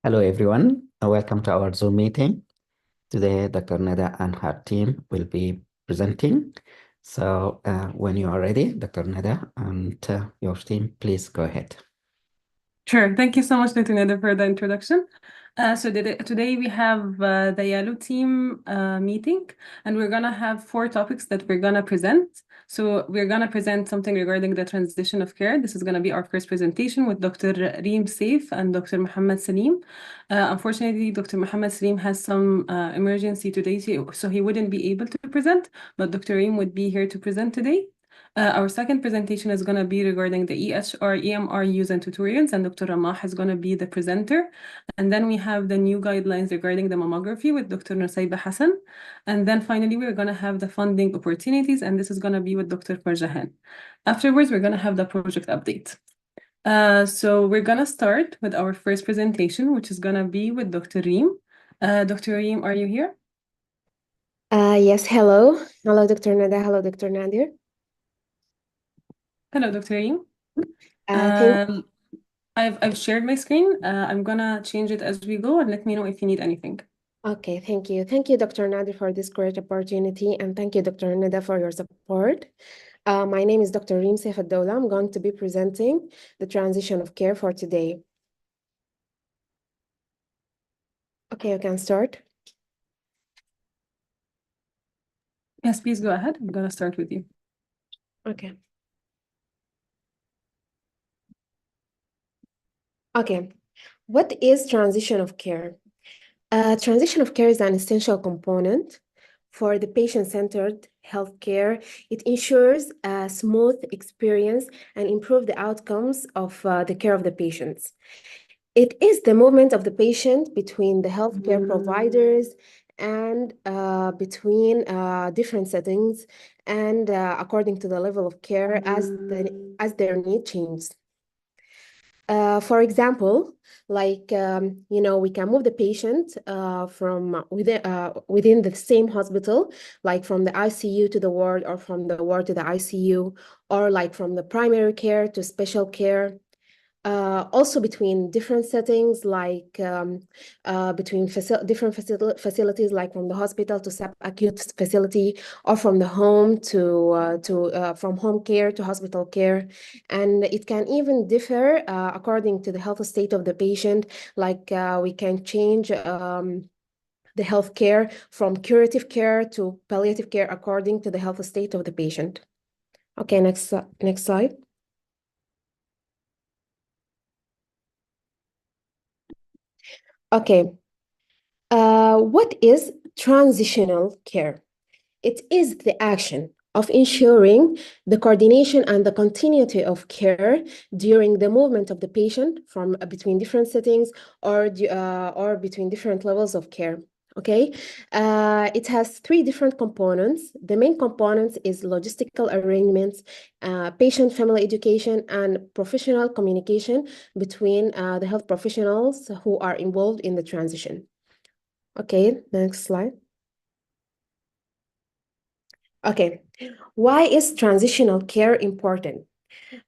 Hello, everyone. Welcome to our Zoom meeting. Today, Dr. Nada and her team will be presenting. So when you are ready, Dr. Nada and your team, please go ahead. Sure. Thank you so much, Dr. Nada, for the introduction. Today we have the Yellow team meeting, and we're going to have 4 topics that we're going to present. So we're going to present something regarding the transition of care. This is going to be our first presentation with Dr. Reem Seif and Dr. Mohamed Salim. Unfortunately, Dr. Mohamed Salim has some emergency today, so he wouldn't be able to present, but Dr. Reem would be here to present today. Our second presentation is going to be regarding the EHR, EMR use and tutorials, and Dr. Rammah is going to be the presenter. And then we have the new guidelines regarding the mammography with Dr. Nusaiba Hassan. And then finally, we're going to have the funding opportunities, and this is going to be with Dr. Farjahan. Afterwards, we're going to have the project update. So we're going to start with our first presentation, which is going to be with Dr. Reem. Dr. Reem, are you here? Yes, hello. Hello, Dr. Nada. Hello, Dr. Nadir. Hello, Dr. Reem. Thank I've shared my screen. I'm gonna change it as we go, and let me know if you need anything. Okay, thank you. Thank you, Dr. Nadir, for this great opportunity, and thank you, Dr. Nada, for your support. My name is Dr. Reem Seif. I'm going to be presenting the transition of care for today. Okay, you can start. Yes, please go ahead. I'm gonna start with you. Okay. Okay. What is transition of care? Transition of care is an essential component for the patient-centered healthcare. It ensures a smooth experience and improve the outcomes of the care of the patients. It is the movement of the patient between the healthcare providers and between different settings and according to the level of care as their need changes. For example, like, we can move the patient from within the same hospital, like from the ICU to the ward or from the ward to the ICU, or like from the primary care to special care. Also between different settings, like between different facilities, like from the hospital to subacute facility, or from the home to from home care to hospital care. And it can even differ according to the health state of the patient. Like we can change the health care from curative care to palliative care according to the health state of the patient. Okay, next slide. Okay. What is transitional care? It is the action of ensuring the coordination and the continuity of care during the movement of the patient from between different settings or between different levels of care. Okay, it has 3 different components. The main components is logistical arrangements, patient family education, and professional communication between the health professionals who are involved in the transition. Okay, next slide. Okay, why is transitional care important?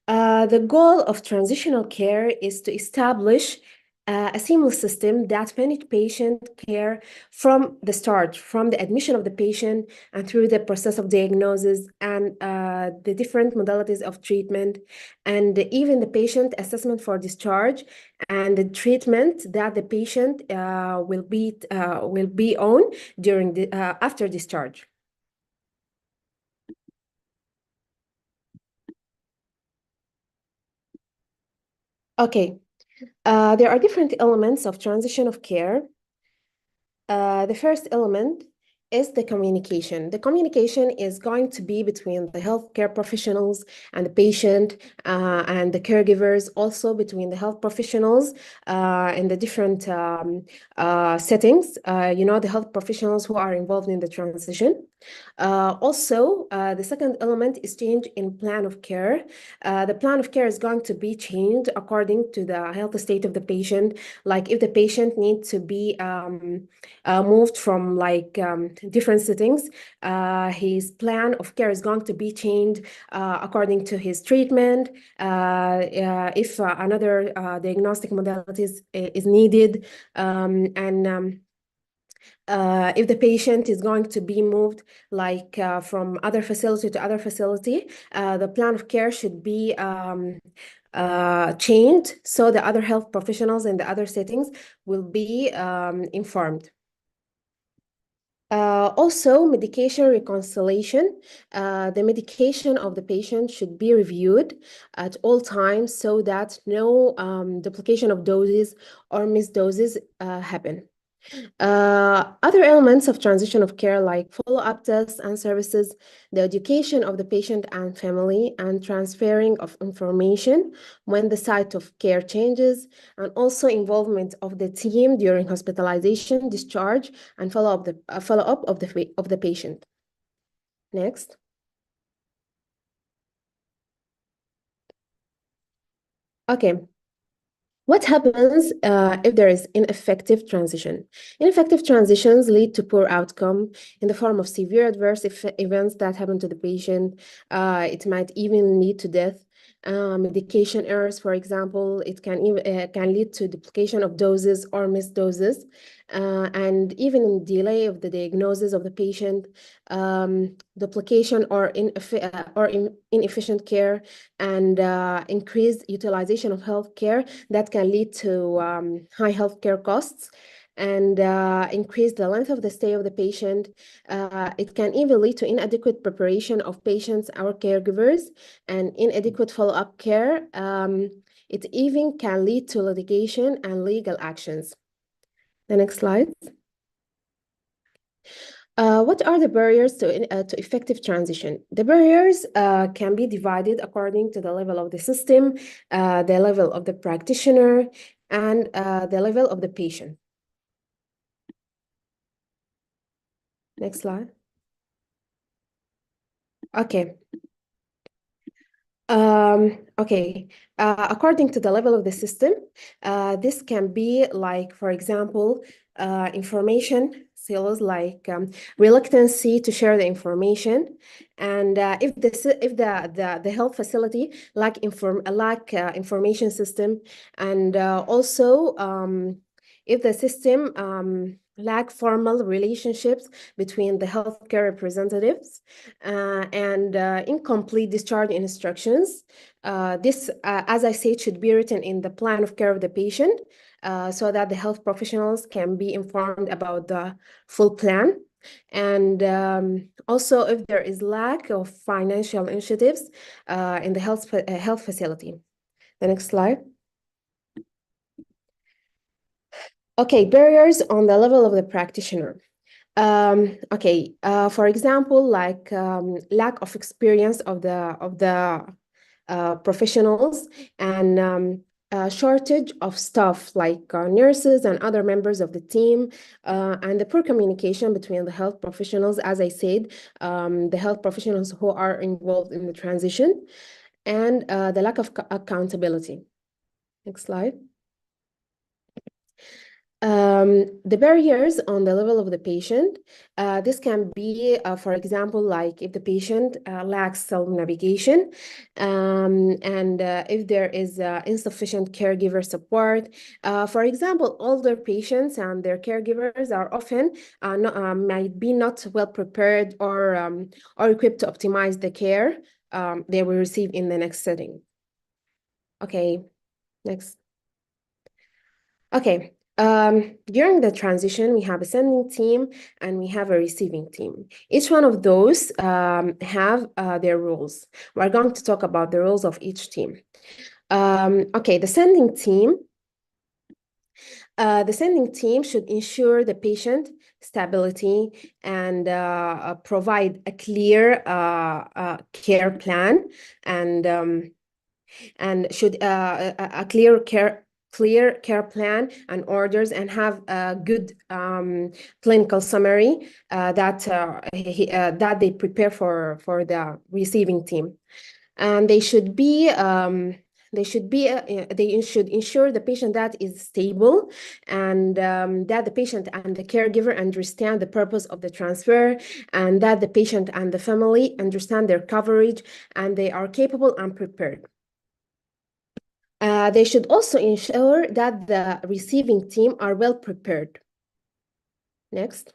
The goal of transitional care is to establish a seamless system that manages patient care from the start, from the admission of the patient and through the process of diagnosis and the different modalities of treatment, and even the patient assessment for discharge and the treatment that the patient will be on during the after discharge. Okay, there are different elements of transition of care. The first element is the communication. The communication is going to be between the healthcare professionals and the patient and the caregivers, also between the health professionals in the different settings, the health professionals who are involved in the transition. Also, the second element is change in plan of care. The plan of care is going to be changed according to the health state of the patient. Like if the patient needs to be moved from like different settings. His plan of care is going to be changed according to his treatment. If another diagnostic modalities is needed, and if the patient is going to be moved like from other facility to other facility, the plan of care should be changed so the other health professionals in the other settings will be informed. Also, medication reconciliation. The medication of the patient should be reviewed at all times so that no duplication of doses or missed doses happen. Other elements of transition of care like follow-up tests and services, the education of the patient and family, and transferring of information when the site of care changes, and also involvement of the team during hospitalization, discharge, and follow-up of the patient. Next. Okay. What happens if there is ineffective transition? Ineffective transitions lead to poor outcome in the form of severe adverse events that happen to the patient. It might even lead to death. Medication errors, for example, it can lead to duplication of doses or missed doses, and even in delay of the diagnosis of the patient, duplication or inefficient care, and increased utilization of health care that can lead to high healthcare costs and increase the length of the stay of the patient. It can even lead to inadequate preparation of patients or caregivers and inadequate follow-up care. It even can lead to litigation and legal actions. The next slide. What are the barriers to effective transition? The barriers can be divided according to the level of the system, the level of the practitioner, and the level of the patient. Next slide. Okay. Okay. According to the level of the system, this can be like, for example, information silos, like reluctancy to share the information, and if the health facility lack information system, and also if the system lack formal relationships between the healthcare representatives, and incomplete discharge instructions. This, as I said, should be written in the plan of care of the patient so that the health professionals can be informed about the full plan. And also, if there is lack of financial initiatives in the health facility. The next slide. Okay, barriers on the level of the practitioner. Okay, for example, like lack of experience of the professionals, and shortage of staff like nurses and other members of the team, and the poor communication between the health professionals, as I said, the health professionals who are involved in the transition, and the lack of accountability. Next slide. The barriers on the level of the patient, this can be, for example, like if the patient lacks self-navigation, and if there is insufficient caregiver support. For example, older patients and their caregivers are often might be not well prepared or equipped to optimize the care they will receive in the next setting. Okay, next. Okay. During the transition, we have a sending team and we have a receiving team. Each one of those have their roles. We're going to talk about the roles of each team. Okay, the sending team should ensure the patient stability and provide a clear care plan, and should a clear care plan and orders, and have a good clinical summary that they prepare for the receiving team. And they should be they should ensure the patient that is stable, and that the patient and the caregiver understand the purpose of the transfer, and that the patient and the family understand their coverage, and they are capable and prepared. They should also ensure that the receiving team are well prepared. Next.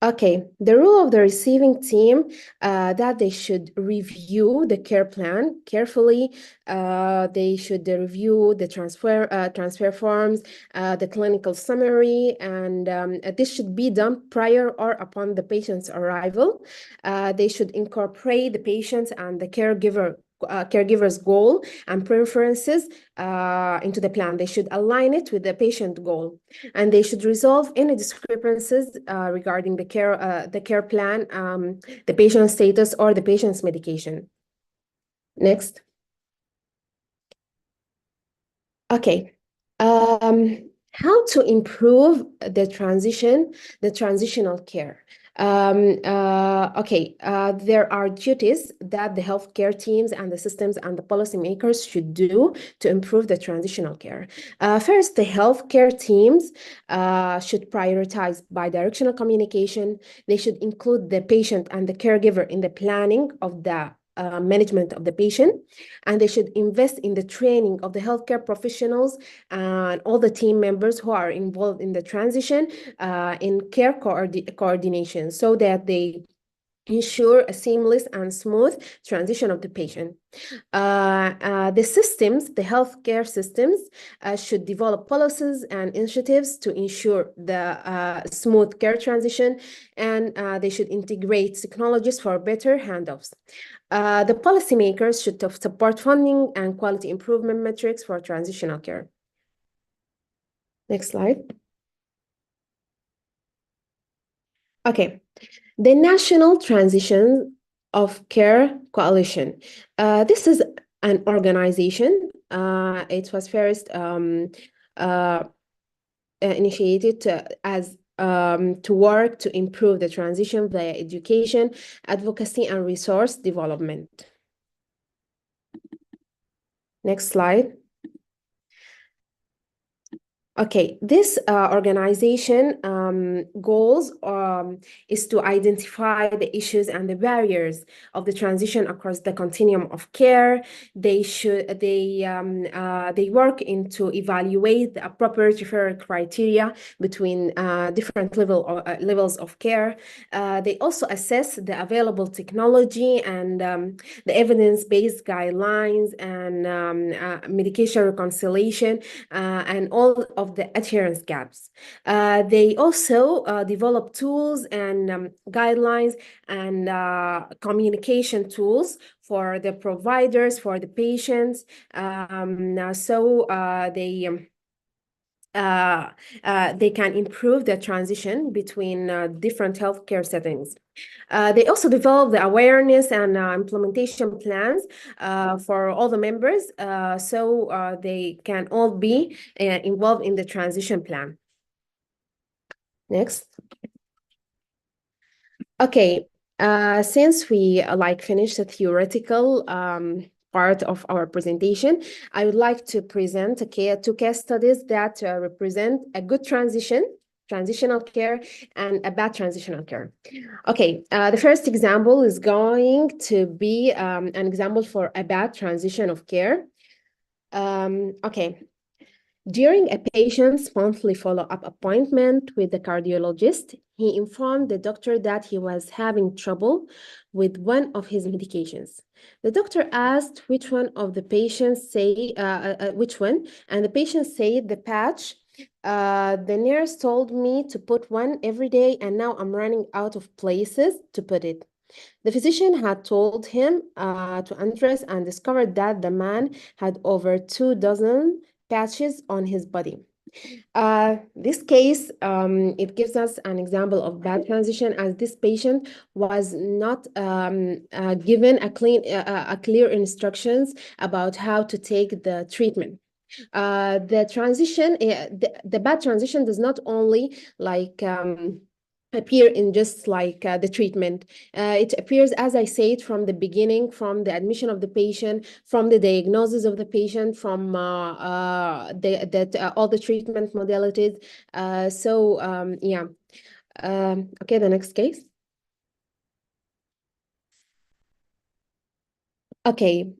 Okay, the role of the receiving team, that they should review the care plan carefully. They should review the transfer forms, the clinical summary, and this should be done prior or upon the patient's arrival. They should incorporate the patient and the caregiver's goal and preferences into the plan. They should align it with the patient goal, and they should resolve any discrepancies regarding the care plan, the patient's status, or the patient's medication. Next. Okay. How to improve the transitional care. There are duties that the healthcare teams and the systems and the policymakers should do to improve the transitional care. First, the healthcare teams should prioritize bidirectional communication. They should include the patient and the caregiver in the planning of the management of the patient, and they should invest in the training of the healthcare professionals and all the team members who are involved in the transition in care coordination, so that they ensure a seamless and smooth transition of the patient. The healthcare systems should develop policies and initiatives to ensure the smooth care transition, and they should integrate technologies for better handoffs. The policymakers should support funding and quality improvement metrics for transitional care. Next slide. Okay. The National Transition of Care Coalition. This is an organization. It was first initiated to work to improve the transition via education, advocacy, and resource development. Next slide. Okay, this organization goals is to identify the issues and the barriers of the transition across the continuum of care. They work into evaluate the appropriate referral criteria between different levels of care. They also assess the available technology and the evidence-based guidelines and medication reconciliation and all of the adherence gaps. They also develop tools and guidelines and communication tools for the providers, for the patients. They can improve the transition between different healthcare settings. They also develop the awareness and implementation plans for all the members, so they can all be involved in the transition plan. Next. Okay, since we finished the theoretical part of our presentation, I would like to present two case studies that represent a good transitional care and a bad transitional care. Okay, the first example is going to be an example for a bad transition of care. Okay. During a patient's monthly follow-up appointment with the cardiologist, he informed the doctor that he was having trouble with one of his medications. The doctor asked which one of the patients which one, and the patient said the patch. The nurse told me to put one every day, and now I'm running out of places to put it. The physician had told him to undress and discovered that the man had over 24 patches on his body. This case, it gives us an example of bad transition, as this patient was not given a clear instructions about how to take the treatment. The bad transition does not only appear in just like the treatment. It appears, as I said, from the beginning, from the admission of the patient, from the diagnosis of the patient, from all the treatment modalities. Yeah. Okay, the next case. Okay,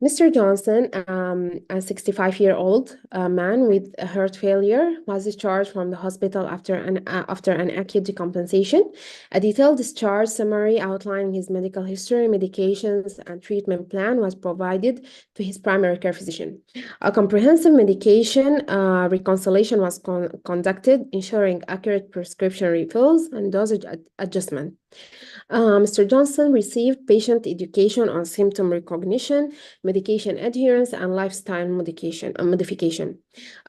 Mr. Johnson, a 65-year-old man with a heart failure, was discharged from the hospital after an acute decompensation. A detailed discharge summary outlining his medical history, medications, and treatment plan was provided to his primary care physician. A comprehensive medication reconciliation was conducted, ensuring accurate prescription refills and dosage adjustment. Mr. Johnson received patient education on symptom recognition, medication adherence, and lifestyle modification.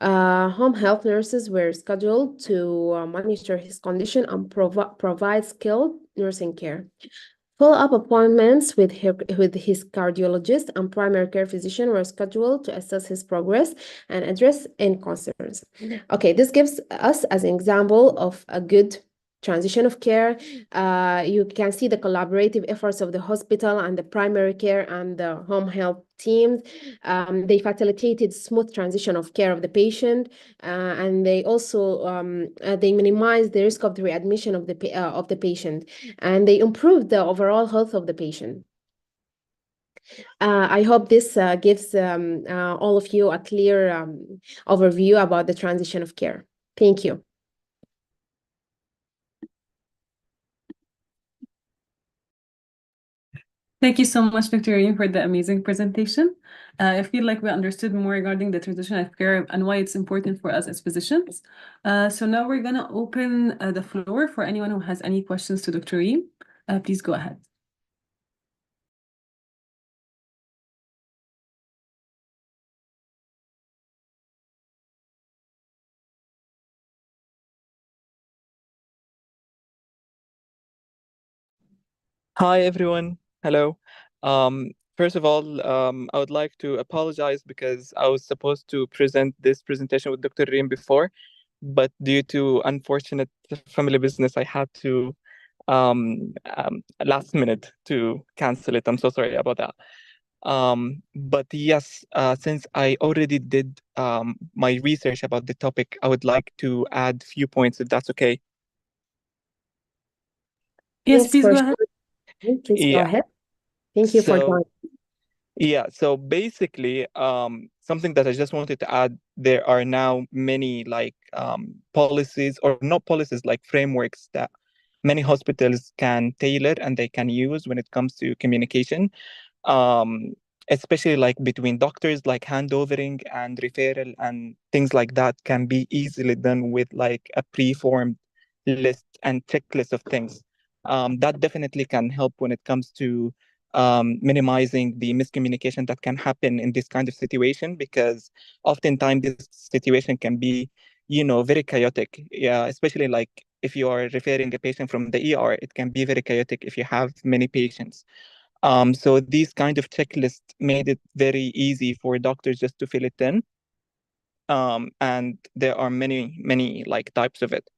Home health nurses were scheduled to monitor his condition and provide skilled nursing care. Follow-up appointments with his cardiologist and primary care physician were scheduled to assess his progress and address any concerns. Okay, this gives us as an example of a good transition of care. You can see the collaborative efforts of the hospital and the primary care and the home health teams. They facilitated smooth transition of care of the patient, and they also they minimized the risk of the readmission of the patient, and they improved the overall health of the patient. I hope this gives all of you a clear overview about the transition of care. Thank you. Thank you so much, Dr. Reem, for the amazing presentation. I feel like we understood more regarding the transition of care and why it's important for us as physicians. So now we're going to open the floor for anyone who has any questions to Dr. Reem. Please go ahead. Hi, everyone. Hello. First of all, I would like to apologize because I was supposed to present this presentation with Dr. Reem before, but due to unfortunate family business, I had to last minute to cancel it. I'm so sorry about that. But yes, since I already did my research about the topic, I would like to add few points if that's okay. Yes, please go ahead. Please go ahead. Thank you for joining. Yeah, so basically, something that I just wanted to add, there are now many like policies, or not policies, like frameworks that many hospitals can tailor and they can use when it comes to communication, especially like between doctors, like handovering and referral and things like that can be easily done with like a preformed list and checklist of things. That definitely can help when it comes to minimizing the miscommunication that can happen in this kind of situation, because oftentimes this situation can be, very chaotic. Yeah, especially like if you are referring a patient from the ER, it can be very chaotic if you have many patients. So these kind of checklists made it very easy for doctors just to fill it in. And there are many like types of it.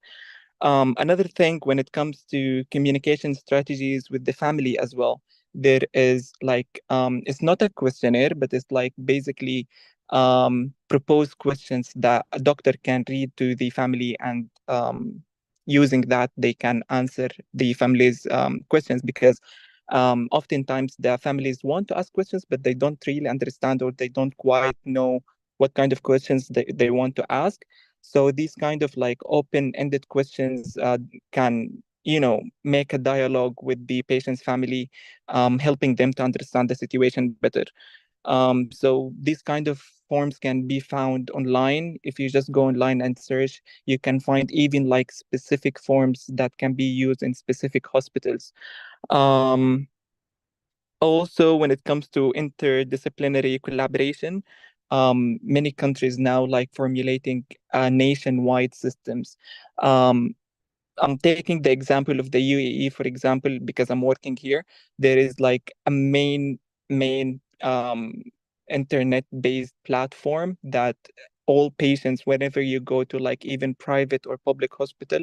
Another thing when it comes to communication strategies with the family as well, there is like it's not a questionnaire, but it's like basically proposed questions that a doctor can read to the family, and using that they can answer the family's questions, because oftentimes the families want to ask questions, but they don't really understand, or they don't quite know what kind of questions they want to ask. So these kind of like open-ended questions can, make a dialogue with the patient's family, helping them to understand the situation better. So these kind of forms can be found online. If you just go online and search, you can find even like specific forms that can be used in specific hospitals. Also, when it comes to interdisciplinary collaboration, many countries now like formulating nationwide systems. I'm taking the example of the UAE, for example, because I'm working here. There is like a main internet-based platform that all patients, whenever you go to like even private or public hospital,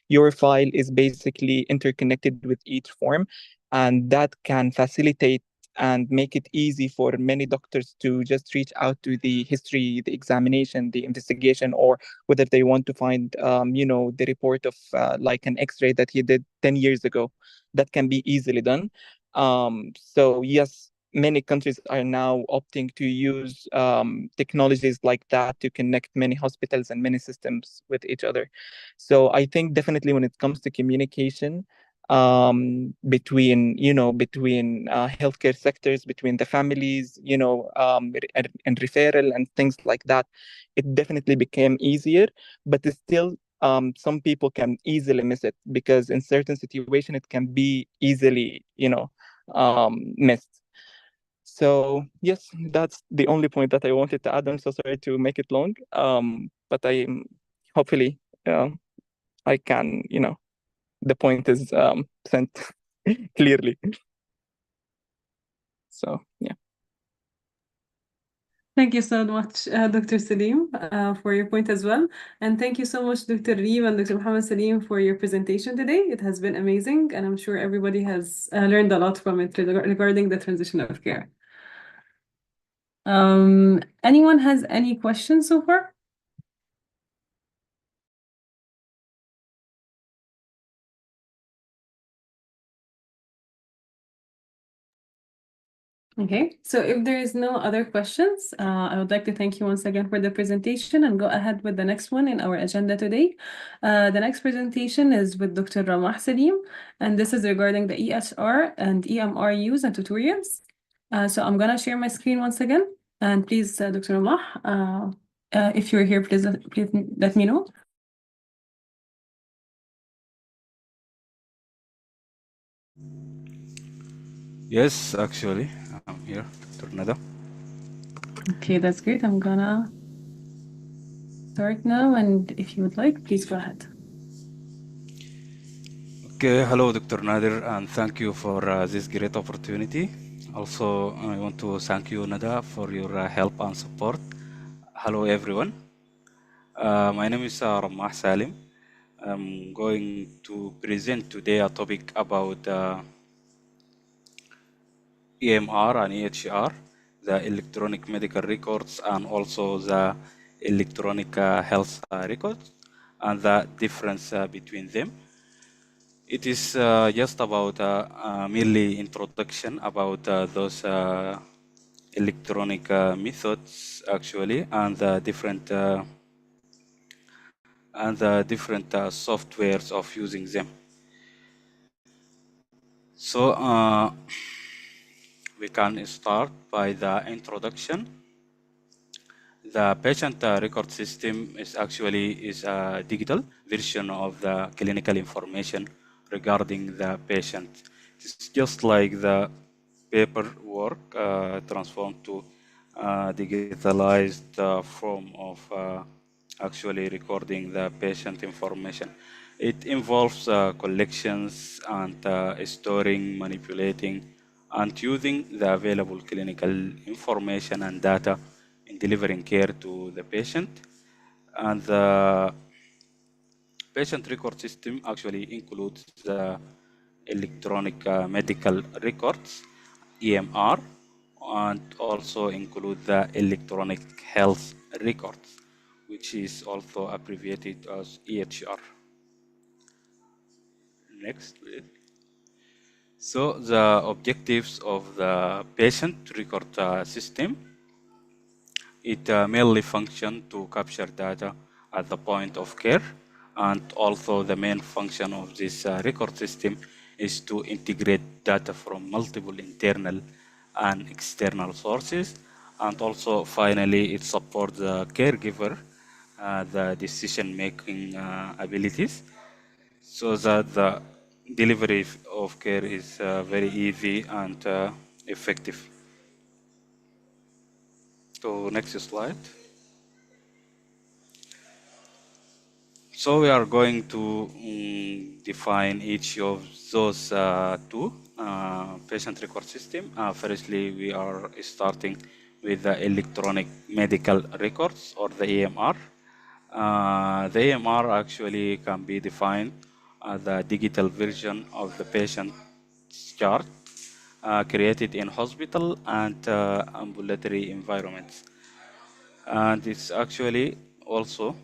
your file is basically interconnected with each form, and that can facilitate and make it easy for many doctors to just reach out to the history, the examination, the investigation, or whether they want to find, the report of like an X-ray that he did 10 years ago. That can be easily done. So yes, many countries are now opting to use technologies like that to connect many hospitals and many systems with each other. So I think definitely when it comes to communication, between healthcare sectors, between the families, and referral and things like that, it definitely became easier. But it's still, some people can easily miss it, because in certain situation it can be easily missed. So yes, that's the only point that I wanted to add. I'm so sorry to make it long, but I hopefully I can, the point is sent clearly. So yeah. Thank you so much, Dr. Saleem, for your point as well. And thank you so much, Dr. Reem and Dr. Mohamed Salim, for your presentation today. It has been amazing, and I'm sure everybody has learned a lot from it regarding the transition of care. Anyone has any questions so far? Okay, so if there is no other questions, I would like to thank you once again for the presentation and go ahead with the next one in our agenda today. The next presentation is with Dr. Rammah Salim, and this is regarding the EHR and EMR use and tutorials. So I'm gonna share my screen once again, and please, Dr. Rammah, if you're here, please let me know. Yes, actually, I'm here, Dr. Nada. Okay, that's great. I'm gonna start now, and if you would like, please go ahead. Okay, hello, Dr. Nader, and thank you for this great opportunity. Also, I want to thank you, Nada, for your help and support. Hello, everyone. My name is Rammah Salim. I'm going to present today a topic about EMR and EHR, the electronic medical records, and also the electronic health records, and the difference between them. It is just about merely introduction about those electronic methods actually, and the different softwares of using them. So we can start by the introduction. The patient record system is actually a digital version of the clinical information regarding the patient. It's just like the paperwork transformed to digitalized form of actually recording the patient information. It involves collections and storing, manipulating, and using the available clinical information and data in delivering care to the patient. And the patient record system actually includes the electronic medical records, EMR, and also include the electronic health records, which is also abbreviated as EHR. Next, please. So the objectives of the patient record system, it mainly functions to capture data at the point of care, and also the main function of this record system is to integrate data from multiple internal and external sources, and also finally it supports the caregiver, the decision-making abilities, so that the delivery of care is very easy and effective. So next slide. So we are going to define each of those two patient record system. Firstly, we are starting with the electronic medical records or the EMR. The EMR actually can be defined as a digital version of the patient's chart created in hospital and ambulatory environments. And it's actually also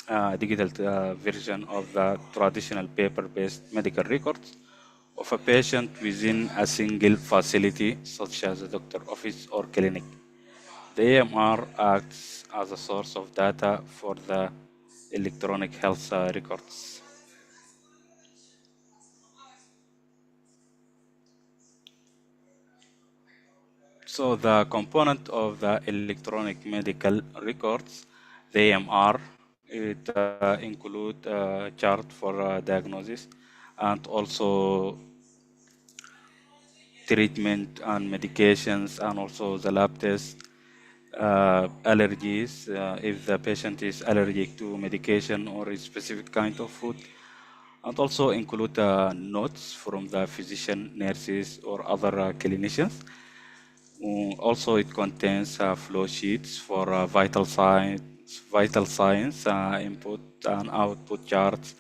a digital version of the traditional paper-based medical records of a patient within a single facility, such as a doctor office or clinic. The AMR acts as a source of data for the electronic health records. So the component of the electronic medical records, the AMR, it include a chart for diagnosis and also treatment and medications and also the lab test, allergies, if the patient is allergic to medication or a specific kind of food, and also include notes from the physician, nurses, or other clinicians. Also, it contains flow sheets for vital signs, input and output charts,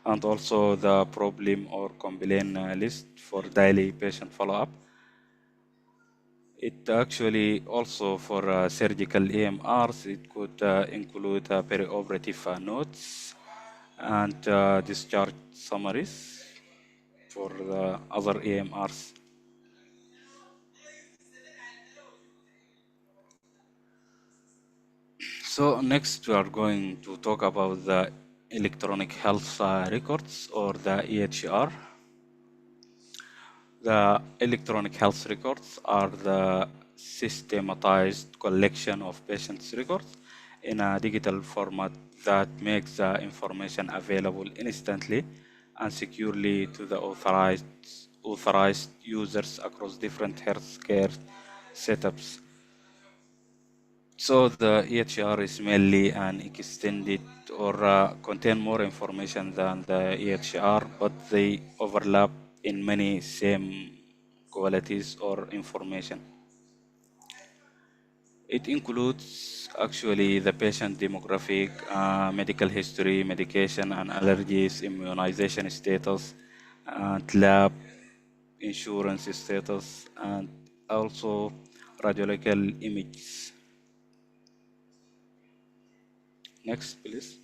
and also the problem or complaint list for daily patient follow-up. It actually also for surgical EMRs, it could include perioperative notes and discharge summaries for the other EMRs. So next we are going to talk about the electronic health records or the EHR. The electronic health records are the systematized collection of patients' records in a digital format that makes the information available instantly and securely to the authorized users across different healthcare setups. So the EHR is mainly an extended or contain more information than the EHR, but they overlap in many same qualities or information. It includes actually the patient demographic, medical history, medication and allergies, immunization status, and lab insurance status, and also radiological images. Next, please.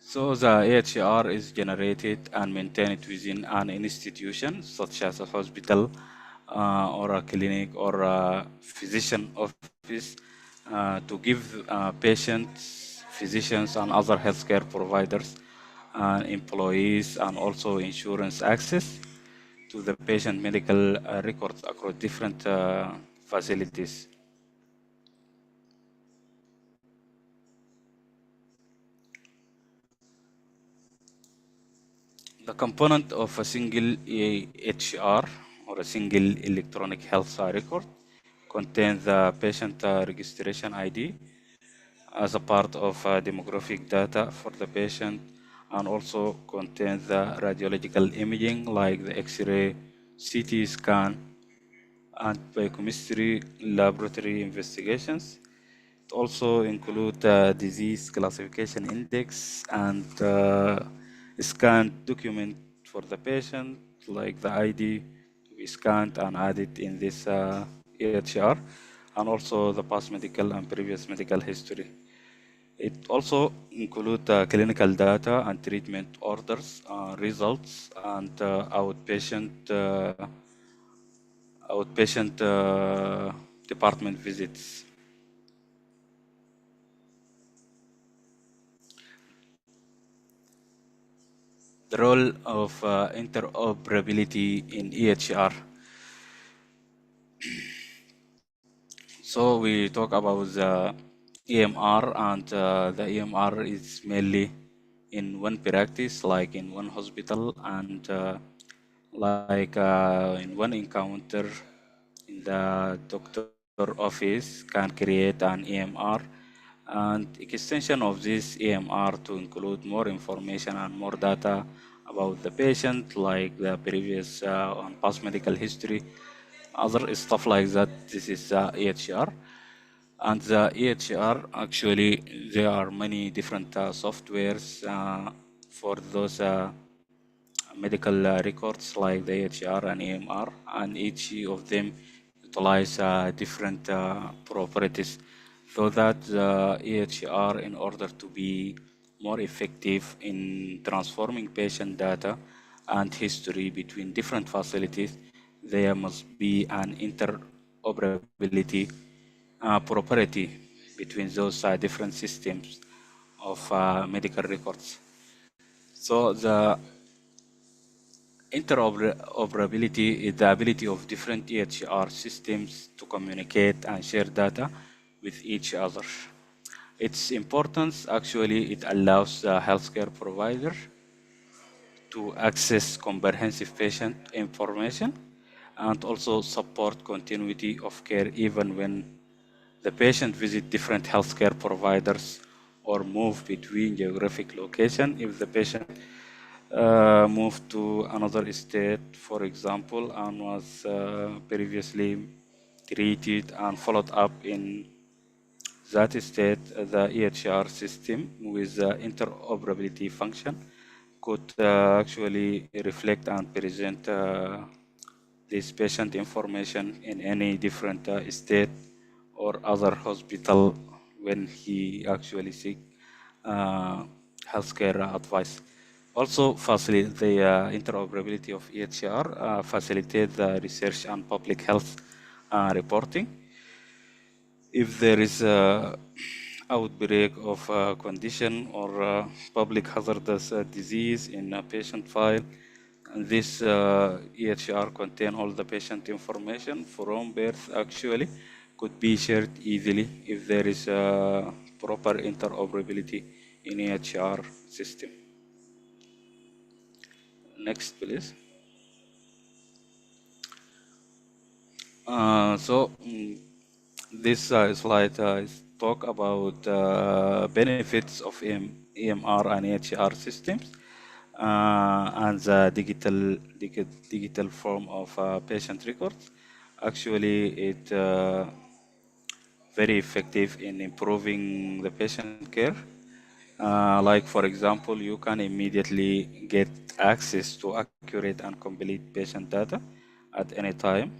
So the AHR is generated and maintained within an institution, such as a hospital or a clinic or a physician office, to give patients, physicians, and other healthcare providers, employees, and also insurance access to the patient medical records across different facilities. The component of a single EHR or a single electronic health record contains the patient registration ID as a part of demographic data for the patient, and also contains the radiological imaging like the X-ray, CT scan, and biochemistry laboratory investigations. It also includes disease classification index and scanned document for the patient, like the ID to be scanned and added in this EHR, and also the past medical and previous medical history. It also includes clinical data and treatment orders, results, and outpatient department visits. The role of interoperability in EHR. So we talk about the EMR, and the EMR is mainly in one practice, like in one hospital, and like in one encounter in the doctor office can create an EMR, and extension of this EMR to include more information and more data about the patient, like the previous on past medical history, other stuff like that. This is EHR. And the EHR, actually, there are many different softwares for those medical records like the EHR and EMR, and each of them utilize different properties, so that the EHR, in order to be more effective in transforming patient data and history between different facilities, there must be an interoperability property between those different systems of medical records. So the interoperability is the ability of different EHR systems to communicate and share data with each other. Its importance, actually, it allows the healthcare provider to access comprehensive patient information and also support continuity of care even when the patient visit different healthcare providers or move between geographic location. If the patient moved to another state, for example, and was previously treated and followed up in that state, the EHR system with the interoperability function could actually reflect and present this patient information in any different state or other hospital when he actually seek uh, healthcare advice. Also, facilitate the interoperability of EHR, facilitate the research and public health reporting. If there is a outbreak of a condition or a public hazardous disease in a patient file, and this EHR contain all the patient information from birth, actually could be shared easily if there is a proper interoperability in EHR system. Next, please. This slide is talk about benefits of EMR and EHR systems and the digital form of patient records. Actually, it very effective in improving the patient care. Like, for example, you can immediately get access to accurate and complete patient data at any time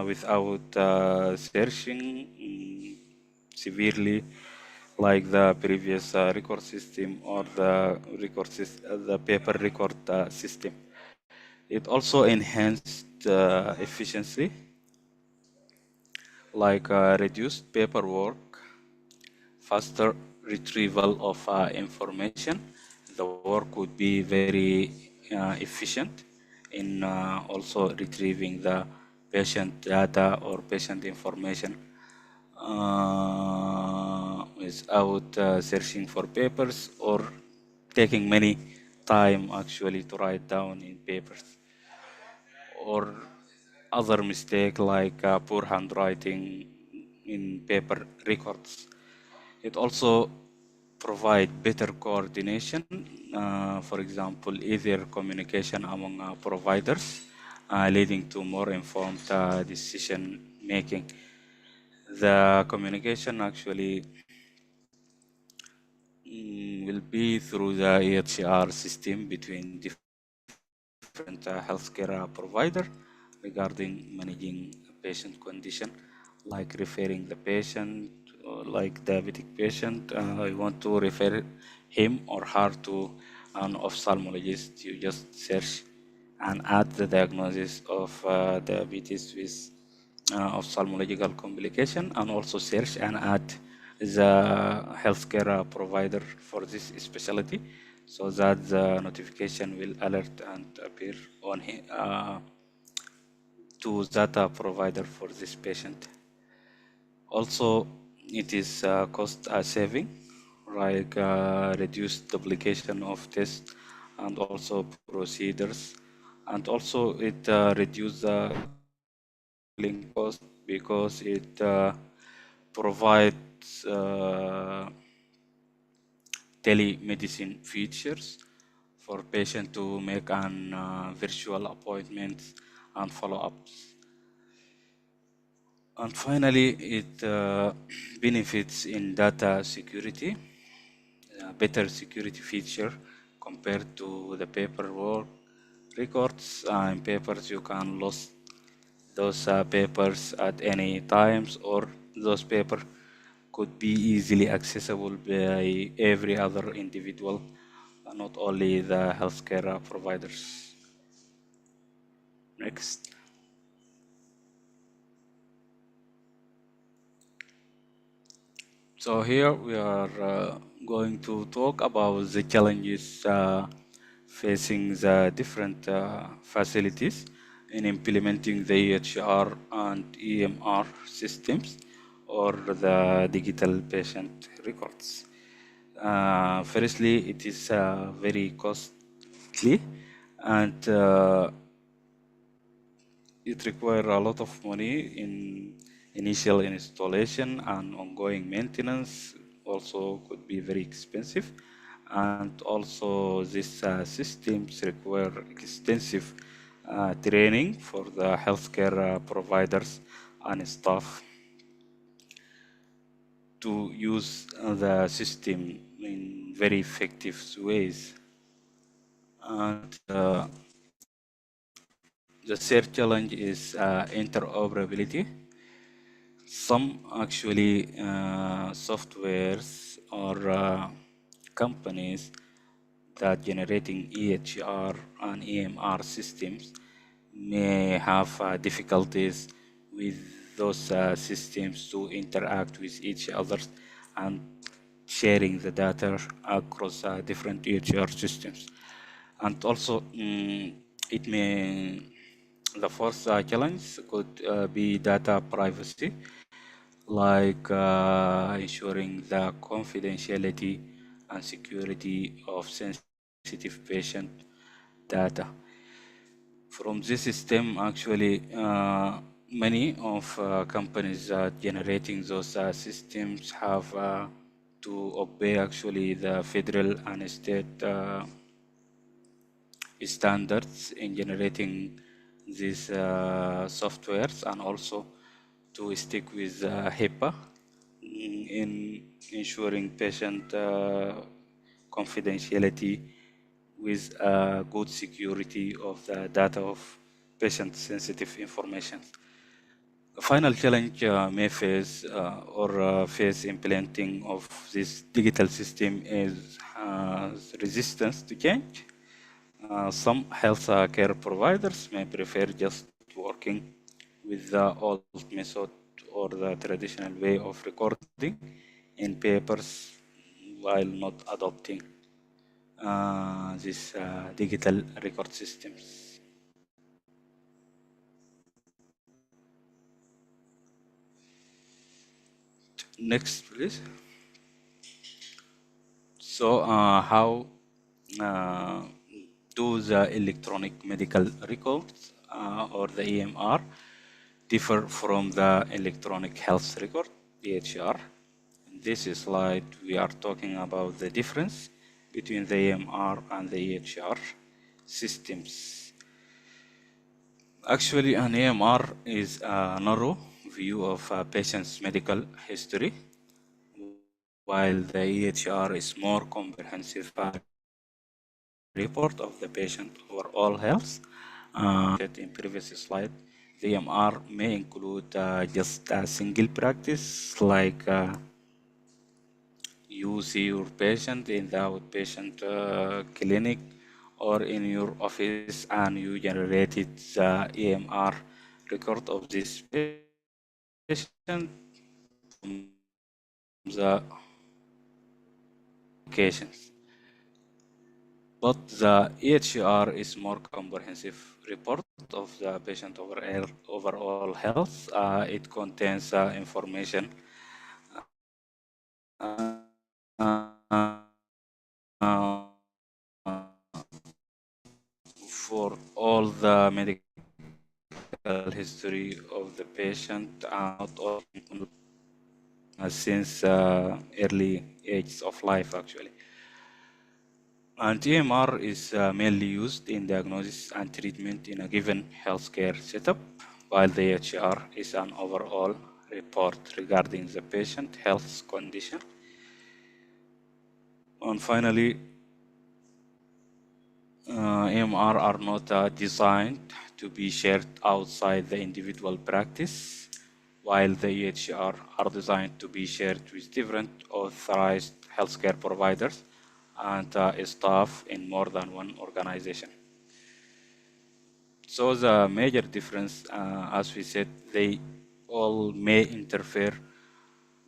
without searching severely like the previous record system or the paper record system. It also enhanced efficiency, like reduced paperwork, faster retrieval of information. The work would be very efficient in also retrieving the patient data or patient information without searching for papers or taking many time actually to write down in papers, or other mistake like poor handwriting in paper records. It also provide better coordination, for example, easier communication among providers, leading to more informed decision making. The communication actually will be through the EHR system between different healthcare provider regarding managing patient condition, like referring the patient, like diabetic patient. I want to refer him or her to an ophthalmologist. You just search and add the diagnosis of diabetes with ophthalmological complication, and also search and add the healthcare provider for this specialty, so that the notification will alert and appear on to that provider for this patient. Also, it is cost saving, like reduced duplication of tests and also procedures, and also it reduce the traveling cost because it provides telemedicine features. for patient to make an virtual appointments and follow-ups. And finally, it benefits in data security, better security feature compared to the paperwork records and papers. You can lose those papers at any times, or those papers could be easily accessible by every other individual, not only the healthcare providers. Next. So here we are going to talk about the challenges facing the different facilities in implementing the EHR and EMR systems or the digital patient records. Firstly, it is very costly, and it requires a lot of money in initial installation, and ongoing maintenance also could be very expensive. And also these systems require extensive training for the healthcare providers and staff to use the system in very effective ways. And the third challenge is interoperability. Some actually softwares or companies that generating EHR and EMR systems may have difficulties with those systems to interact with each other and sharing the data across different EHR systems. And also, the fourth challenge could be data privacy, like ensuring the confidentiality and security of sensitive patient data. From this system, actually, many of companies generating those systems have to obey actually the federal and state standards in generating these softwares, and also to stick with HIPAA in ensuring patient confidentiality with good security of the data of patient sensitive information. The final challenge may face face implementing of this digital system is resistance to change. Some health care providers may prefer just working with the old method or the traditional way of recording in papers while not adopting these digital record systems. Next, please. So, how do the electronic medical records or the EMR differ from the electronic health record, EHR? In this slide, we are talking about the difference between the EMR and the EHR systems. Actually, an EMR is a narrow view of a patient's medical history, while the EHR is more comprehensive report of the patient overall health. In previous slide, the EMR may include just a single practice, like you see your patient in the outpatient clinic or in your office, and you generated the EMR record of this patient from the locations. But the EHR is more comprehensive report of the patient overall health. It contains information for all the medical history of the patient, not only since early ages of life, actually. And EMR is mainly used in diagnosis and treatment in a given healthcare setup, while the HR is an overall report regarding the patient health condition. And finally, EMR are not designed to be shared outside the individual practice, while the EHR are designed to be shared with different authorized healthcare providers and staff in more than one organization. So the major difference, as we said, they all may interfere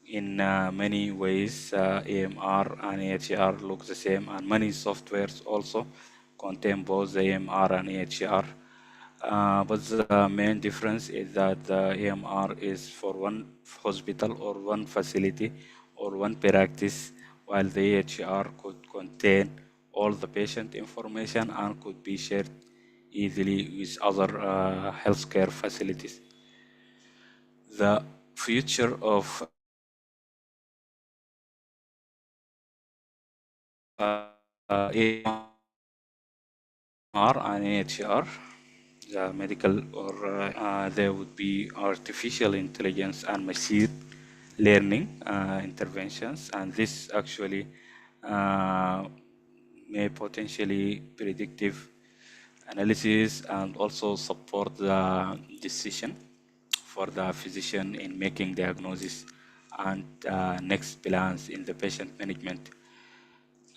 in many ways. EMR and EHR look the same, and many softwares also contain both the EMR and EHR. But the main difference is that the EMR is for one hospital or one facility or one practice, while the EHR could contain all the patient information and could be shared easily with other healthcare facilities. The future of AMR and AHR, the medical, or there would be artificial intelligence and machine learning interventions, and this actually may potentially predictive analysis and also support the decision for the physician in making diagnosis and next plans in the patient management.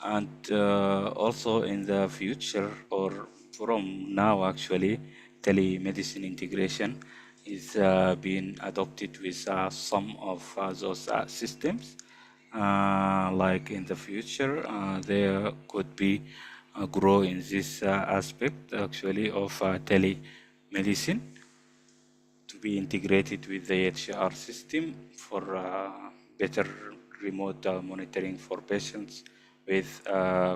And also in the future, or from now actually, telemedicine integration is being adopted with some of those systems. Like in the future, there could be a grow in this aspect actually of telemedicine to be integrated with the HR system for better remote monitoring for patients with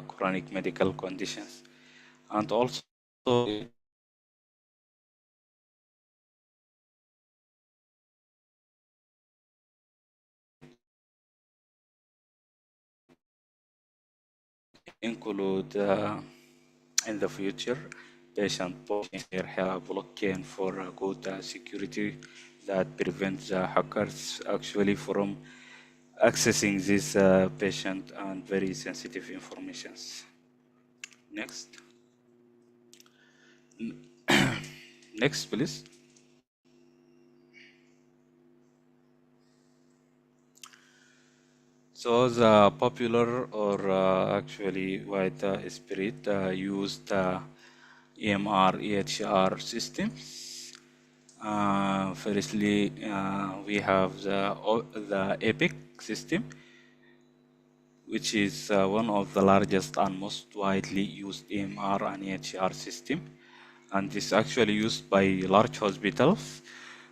chronic medical conditions. And also include in the future patient their blockchain for good security that prevents hackers actually from accessing this patient and very sensitive informations. Next. Next, please. So the popular or actually widespread used EMR EHR systems. Firstly, we have the EPIC system, which is one of the largest and most widely used EMR and EHR system, and is actually used by large hospitals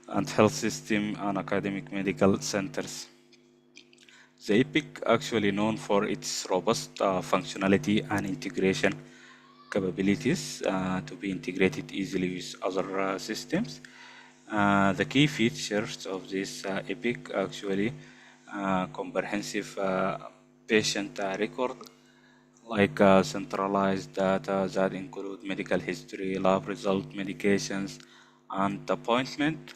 and health system and academic medical centers. The EPIC actually known for its robust functionality and integration capabilities to be integrated easily with other systems. The key features of this EPIC actually comprehensive patient record, like centralized data that include medical history, lab result, medications, and appointment.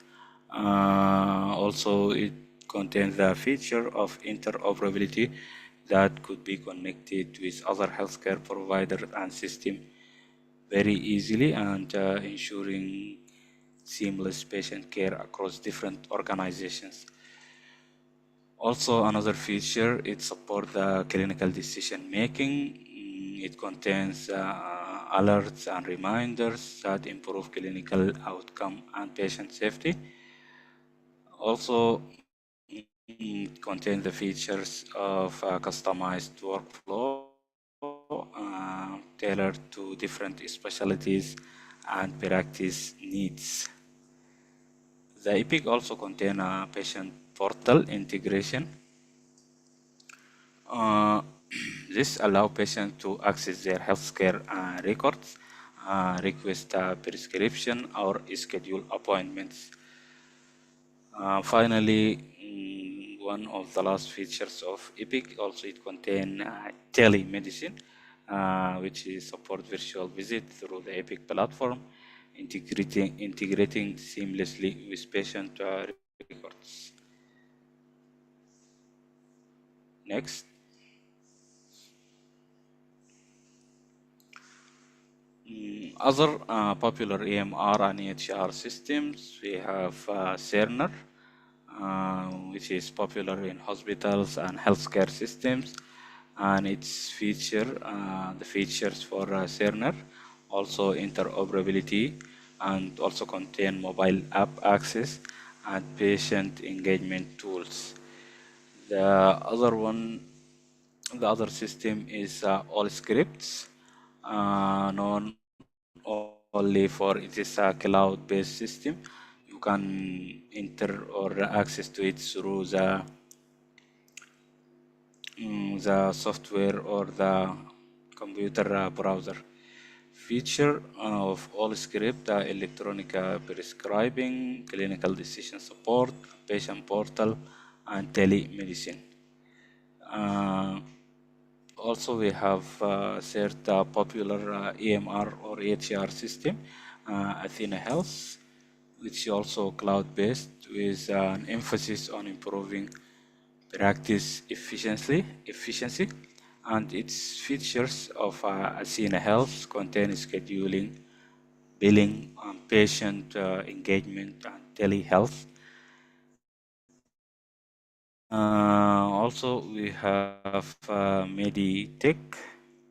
Also, it contains the feature of interoperability that could be connected with other healthcare providers and system very easily, and ensuring seamless patient care across different organizations. Also, another feature, it supports the clinical decision making. It contains alerts and reminders that improve clinical outcome and patient safety. Also, it contains the features of customized workflow tailored to different specialties and practice needs. The EPIC also contains a patient portal integration. This allows patients to access their healthcare records, request a prescription, or schedule appointments. Finally, one of the last features of EPIC also it contains telemedicine, which is support virtual visit through the Epic platform, integrating seamlessly with patient records. Next. Other popular EMR and EHR systems, we have Cerner, which is popular in hospitals and healthcare systems, and its the features for Cerner, also interoperability, and also contain mobile app access and patient engagement tools. The other system is Allscripts, known only for it is a cloud-based system. You can enter or access to it through the software or the computer browser. Feature of Allscript, electronic prescribing, clinical decision support, patient portal, and telemedicine. Also, we have third popular EMR or EHR system, Athena Health, which is also cloud-based with an emphasis on improving practice efficiency, and its features of Athena Health contain scheduling, billing, patient engagement, and telehealth. Also, we have Meditech,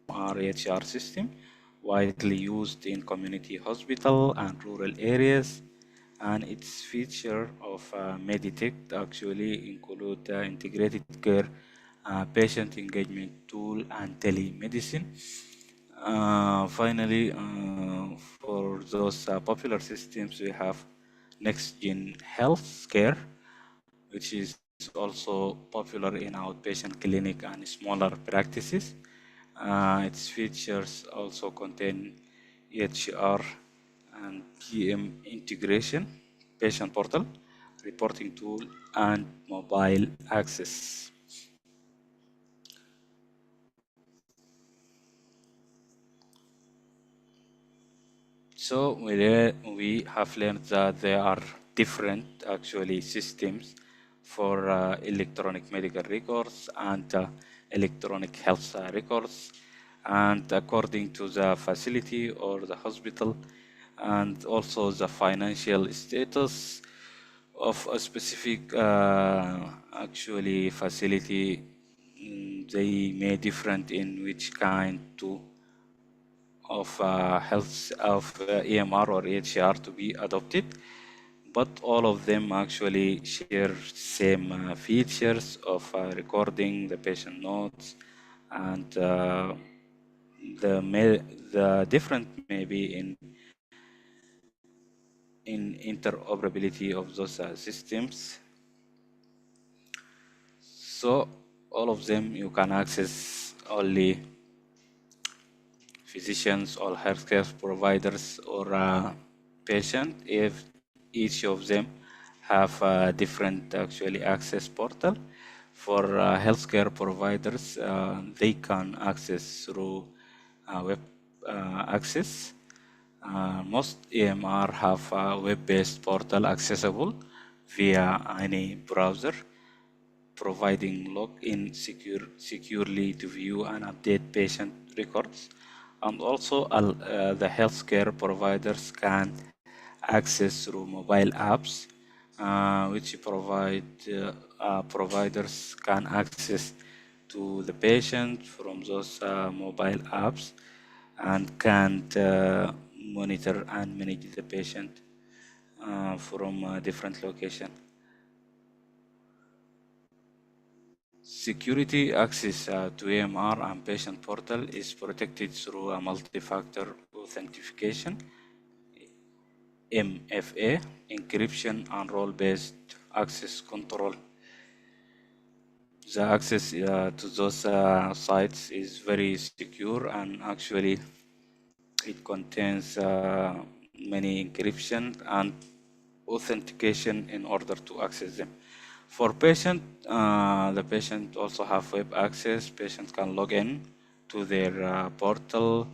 our EHR system, widely used in community hospital and rural areas. And its feature of Meditech actually include integrated care, patient engagement tool, and telemedicine. Finally, for those popular systems, we have NextGen Healthcare, which is also popular in outpatient clinic and smaller practices. Its features also contain EHR and PM integration, patient portal, reporting tool, and mobile access. So we have learned that there are different actually systems for electronic medical records and electronic health records, and according to the facility or the hospital, and also the financial status of a specific actually facility, they may different in which kind of health of EMR or EHR to be adopted, but all of them actually share same features of recording the patient notes, and the different may be in interoperability of those systems. So all of them you can access only physicians or healthcare providers or patient if each of them have a different actually access portal. For healthcare providers, they can access through web access. Most EMR have a web-based portal accessible via any browser, providing login securely to view and update patient records. And also the healthcare providers can access through mobile apps, which providers can access to the patient from those mobile apps, and can monitor and manage the patient from a different location. Security access to EMR and patient portal is protected through a multi-factor authentication, MFA, encryption, and role-based access control. The access to those sites is very secure, and actually it contains many encryption and authentication in order to access them. For patient, the patient also have web access. Patient can log in to their portal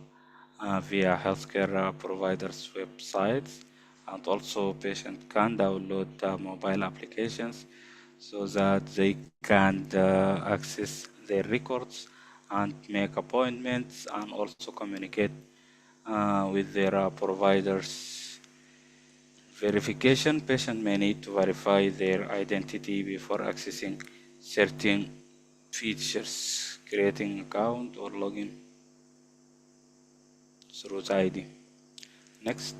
via healthcare providers' websites, and also patient can download mobile applications so that they can access their records and make appointments and also communicate with their providers. Verification: patient may need to verify their identity before accessing certain features, creating account or login through the ID. Next.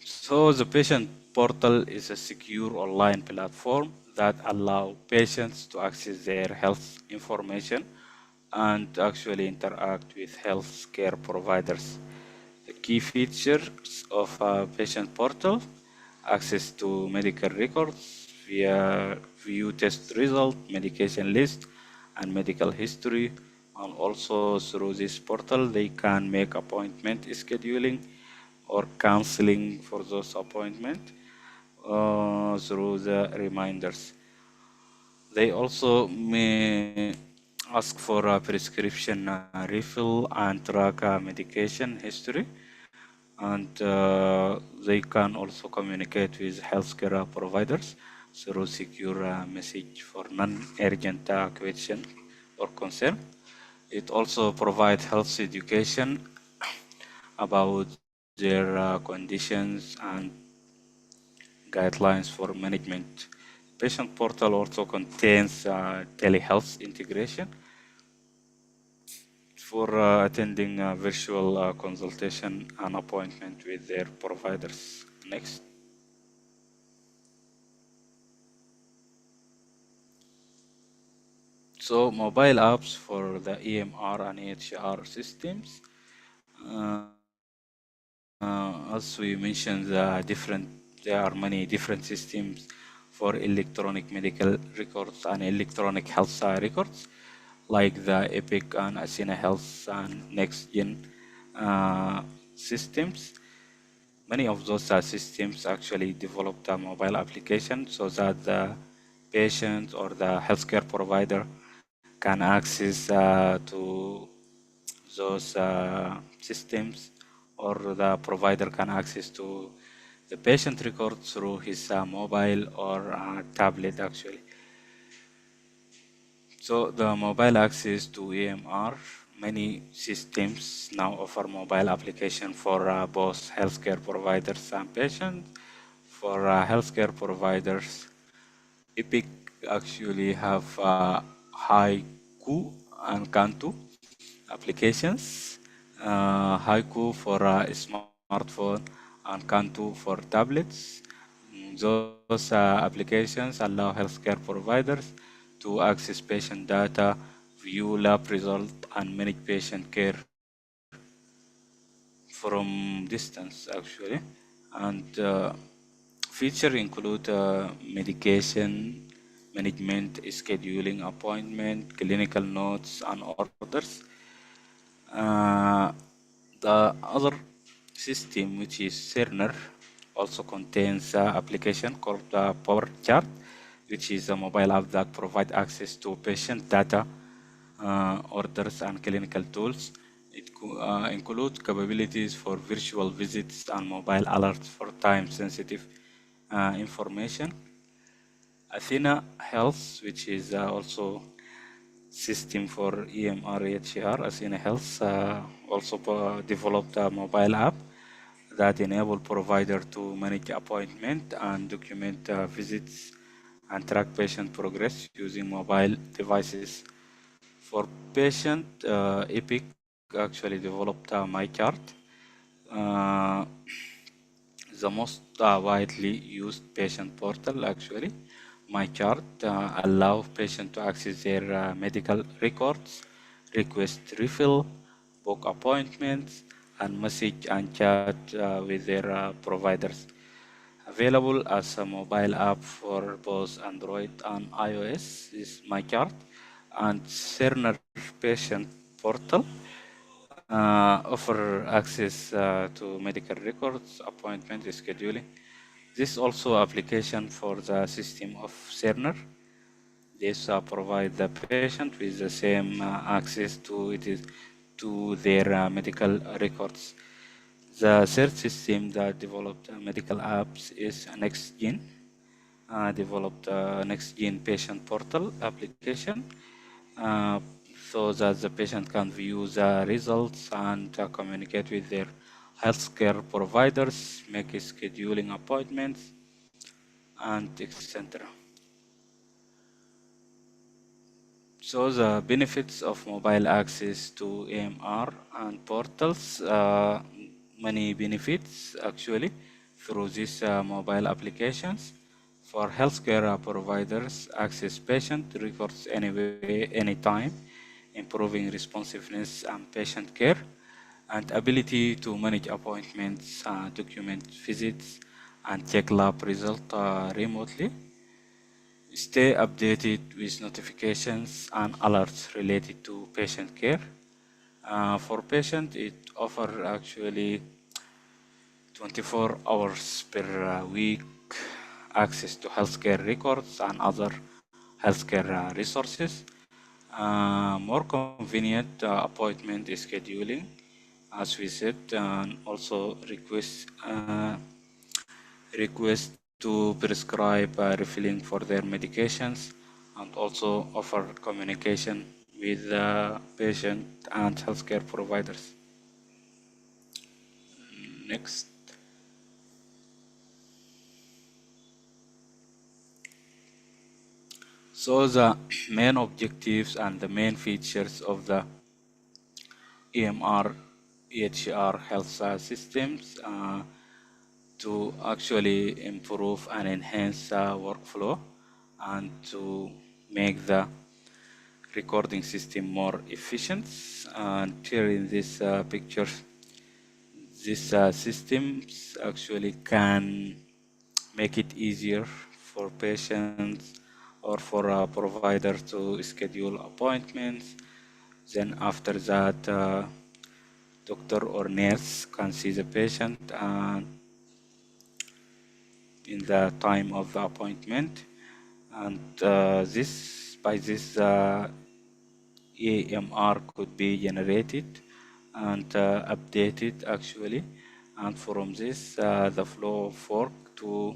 So the patient portal is a secure online platform that allow patients to access their health information and to actually interact with healthcare providers. The key features of a patient portal: access to medical records via view test result, medication list, and medical history. And also through this portal, they can make appointment scheduling or counseling for those appointments through the reminders. They also may ask for a prescription refill and track medication history. And they can also communicate with healthcare providers through secure message for non-urgent question or concern. It also provides health education about their conditions and guidelines for management. Patient portal also contains telehealth integration for attending virtual consultation and appointment with their providers. Next. So mobile apps for the EMR and EHR systems. As we mentioned, there are many different systems for electronic medical records and electronic health records, like the Epic and Athena Health and NextGen systems. Many of those systems actually developed a mobile application so that the patient or the healthcare provider can access to those systems, or the provider can access to the patient record through his mobile or tablet actually. So the mobile access to EMR, many systems now offer mobile application for both healthcare providers and patients. For healthcare providers, Epic actually have Haiku and Kantu applications. Haiku for smartphone and Kantu for tablets. Those applications allow healthcare providers to access patient data, view lab results, and manage patient care from distance actually. And features include medication management, scheduling appointment, clinical notes, and orders. The other system, which is Cerner, also contains an application called Power Chart, which is a mobile app that provides access to patient data, orders, and clinical tools. It includes capabilities for virtual visits and mobile alerts for time-sensitive information. Athena Health, which is also system for EMR EHR. Athena Health also developed a mobile app that enable provider to manage appointment and document visits and track patient progress using mobile devices. For patient, Epic actually developed MyChart, uh, the most widely used patient portal actually. MyChart allow patient to access their medical records, request refill, book appointments, and message and chat with their providers. Available as a mobile app for both Android and iOS is MyChart, and Cerner Patient Portal offer access to medical records, appointment scheduling. This also application for the system of Cerner. This provide the patient with the same access to their medical records. The third system that developed medical apps is NextGen. Developed NextGen patient portal application, uh, so that the patient can view the results and communicate with their healthcare providers, make scheduling appointments, and etc. So the benefits of mobile access to AMR and portals, many benefits actually through these mobile applications. For healthcare providers, access patient records anywhere, anytime, improving responsiveness and patient care, and ability to manage appointments, document visits, and check lab results remotely. Stay updated with notifications and alerts related to patient care. For patient, it offers actually 24 hours per week access to healthcare records and other healthcare resources. More convenient appointment scheduling, as we said, and also request to prescribe refilling for their medications, and also offer communication with the patient and healthcare providers. Next. So the main objectives and the main features of the EMR EHR health systems to actually improve and enhance workflow and to make the recording system more efficient. And here in this picture, these systems actually can make it easier for patients or for a provider to schedule appointments. Then after that, doctor or nurse can see the patient and in the time of the appointment, and this by this AMR could be generated and updated actually, and from this the flow of work to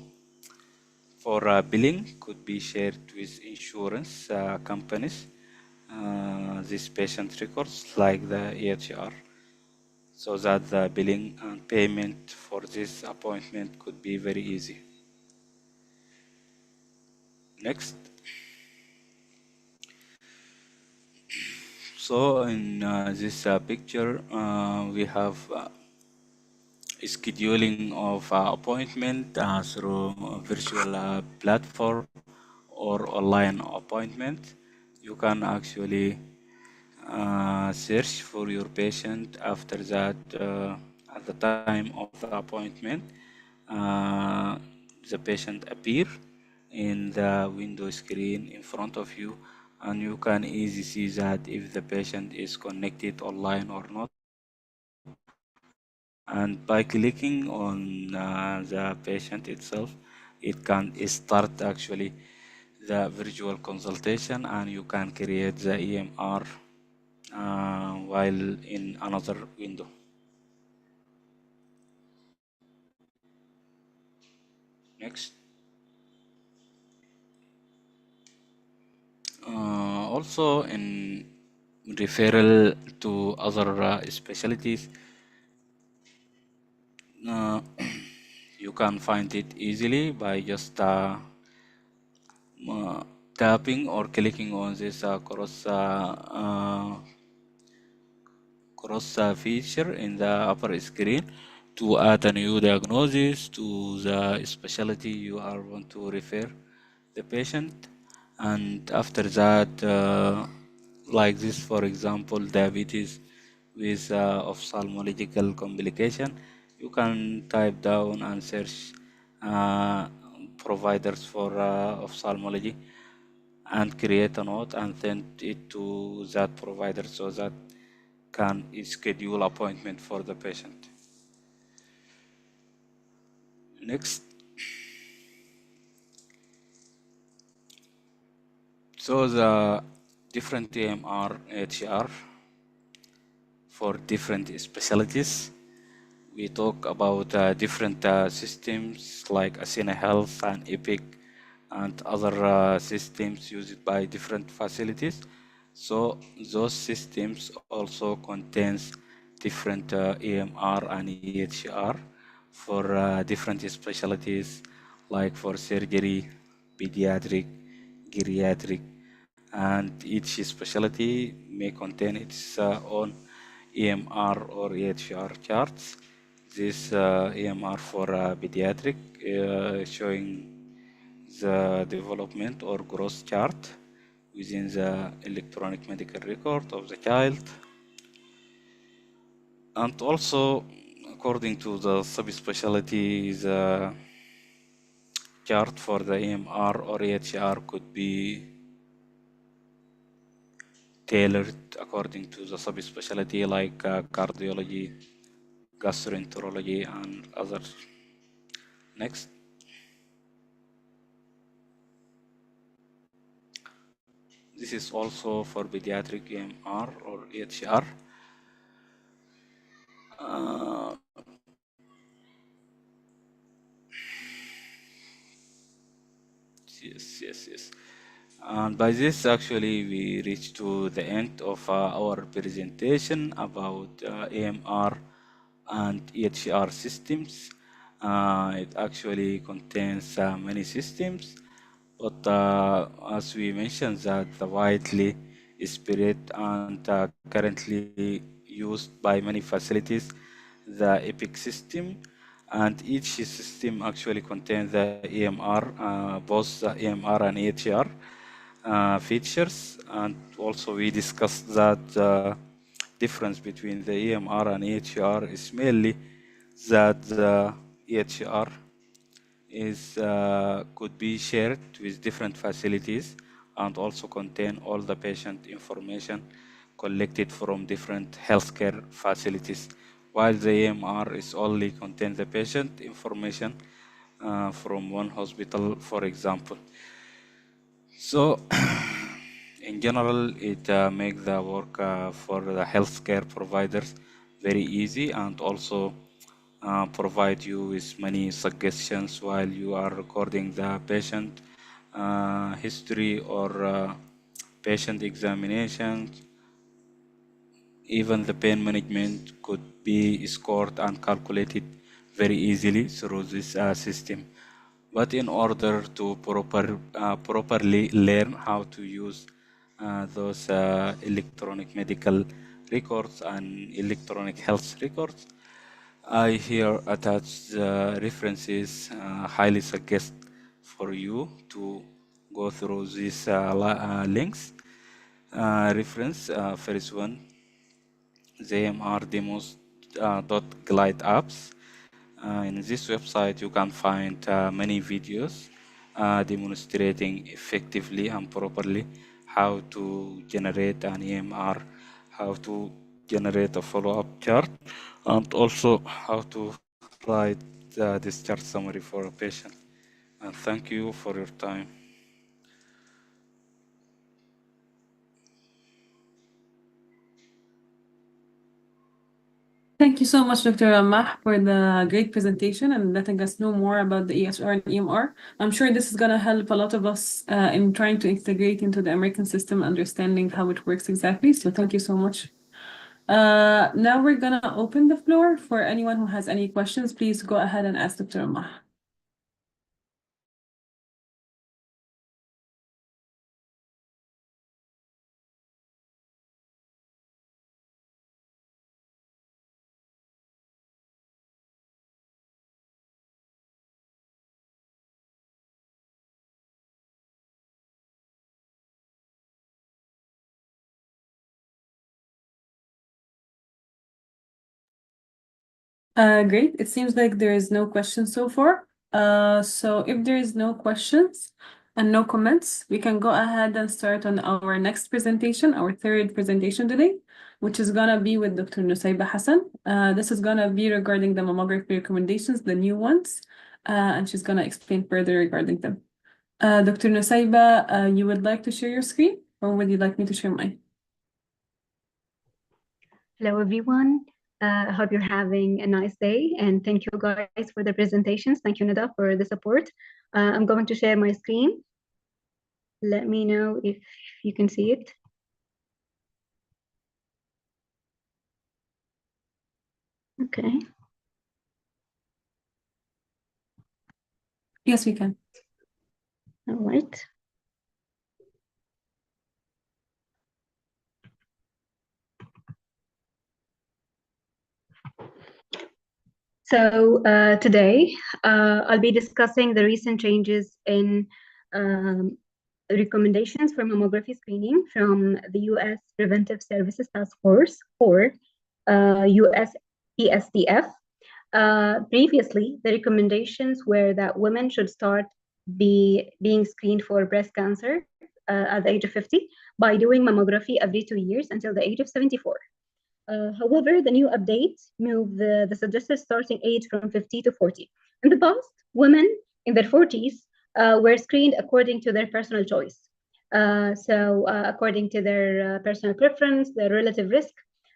for billing could be shared with insurance companies, these patient records like the EHR, so that the billing and payment for this appointment could be very easy. Next. So in this picture, we have scheduling of appointment through a virtual platform or online appointment. You can actually search for your patient. After that, at the time of the appointment, uh, the patient appear in the window screen in front of you, and you can easily see that if the patient is connected online or not. And by clicking on the patient itself, it can start actually the virtual consultation, and you can create the EMR while in another window. Next. Also in referral to other specialties, uh, you can find it easily by just tapping or clicking on this cross feature in the upper screen to add a new diagnosis to the specialty you are want to refer the patient. And after that, like this, for example, diabetes with ophthalmological complication, you can type down and search uh, providers for ophthalmology and create a note and send it to that provider so that can schedule appointment for the patient. Next. So the different AMR, HR for different specialties. We talk about different systems like Asena Health and Epic and other systems used by different facilities. So those systems also contains different AMR and EHR for different specialties like for surgery, pediatric, geriatric, and each specialty may contain its own EMR or EHR charts. This EMR for pediatric showing the development or growth chart within the electronic medical record of the child. And also, according to the subspecialty, the chart for the EMR or EHR could be tailored according to the subspecialty like cardiology, gastroenterology, and others. Next. This is also for pediatric EMR or EHR. Yes. And by this, actually, we reach to the end of our presentation about AMR and EHR systems. It actually contains many systems, but as we mentioned that the widely spread and currently used by many facilities, the EPIC system, and each system actually contains the EMR, both the EMR and EHR features, and also we discussed that the difference between the EMR and EHR is mainly that the EHR is could be shared with different facilities and also contain all the patient information collected from different healthcare facilities, while the EMR is only contain the patient information from one hospital, for example. So, in general, it makes the work for the healthcare providers very easy and also provide you with many suggestions while you are recording the patient history or patient examinations. Even the pain management could be scored and calculated very easily through this system. But in order to properly learn how to use those electronic medical records and electronic health records, I here attach references. Highly suggest for you to go through these links. Reference first one, ZMR demos.glide apps. In this website, you can find many videos demonstrating effectively and properly how to generate an EMR, how to generate a follow-up chart, and also how to write the discharge summary for a patient. And thank you for your time. Thank you so much, Dr. Rammah, for the great presentation and letting us know more about the EHR and EMR. I'm sure this is going to help a lot of us in trying to integrate into the American system, understanding how it works exactly. So thank you so much. Now we're going to open the floor for anyone who has any questions. Please go ahead and ask Dr. Rammah. Great. It seems like there is no questions so far. So if there is no questions and no comments, we can go ahead and start on our next presentation, our third presentation today, which is gonna be with Dr. Nusaiba Hassan. This is gonna be regarding the mammography recommendations, the new ones, and she's gonna explain further regarding them. Dr. Nusaiba, you would like to share your screen, or would you like me to share mine? Hello, everyone. I hope you're having a nice day, and thank you guys for the presentations. Thank you, Nada, for the support. I'm going to share my screen. Let me know if you can see it. Okay. Yes, we can. All right. So today, I'll be discussing the recent changes in recommendations for mammography screening from the U.S. Preventive Services Task Force, or USPSTF. Previously, the recommendations were that women should start being screened for breast cancer at the age of 50 by doing mammography every 2 years until the age of 74. However, the new update moved the suggested starting age from 50 to 40. In the past, women in their 40s were screened according to their personal choice. According to their personal preference, their relative risk,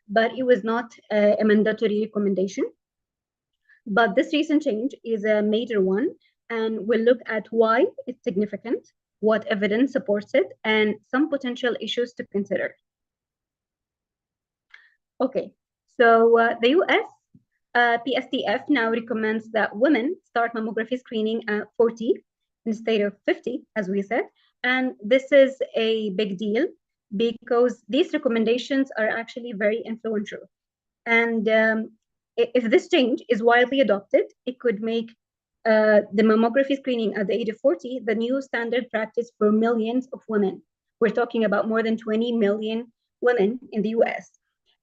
but it was not a mandatory recommendation. But this recent change is a major one, and we'll look at why it's significant, what evidence supports it, and some potential issues to consider. Okay, so the US PSTF now recommends that women start mammography screening at 40 instead of 50, as we said. And this is a big deal because these recommendations are actually very influential. And if this change is widely adopted, it could make the mammography screening at the age of 40 the new standard practice for millions of women. We're talking about more than 20 million women in the US.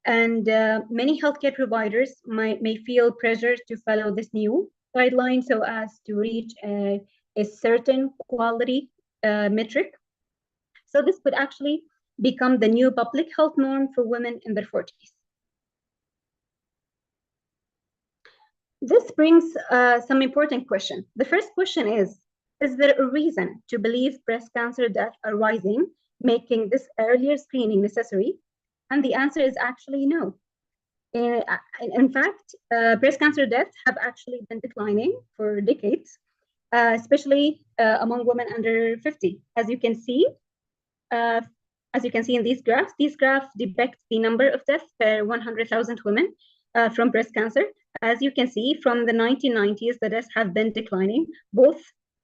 And many healthcare providers may feel pressure to follow this new guideline so as to reach a certain quality metric. So this could actually become the new public health norm for women in their 40s. This brings some important questions. The first question is there a reason to believe breast cancer deaths are rising, making this earlier screening necessary? And the answer is actually no. In fact, breast cancer deaths have actually been declining for decades, especially among women under 50. As you can see in these graphs depict the number of deaths per 100,000 women from breast cancer. As you can see, from the 1990s, the deaths have been declining, both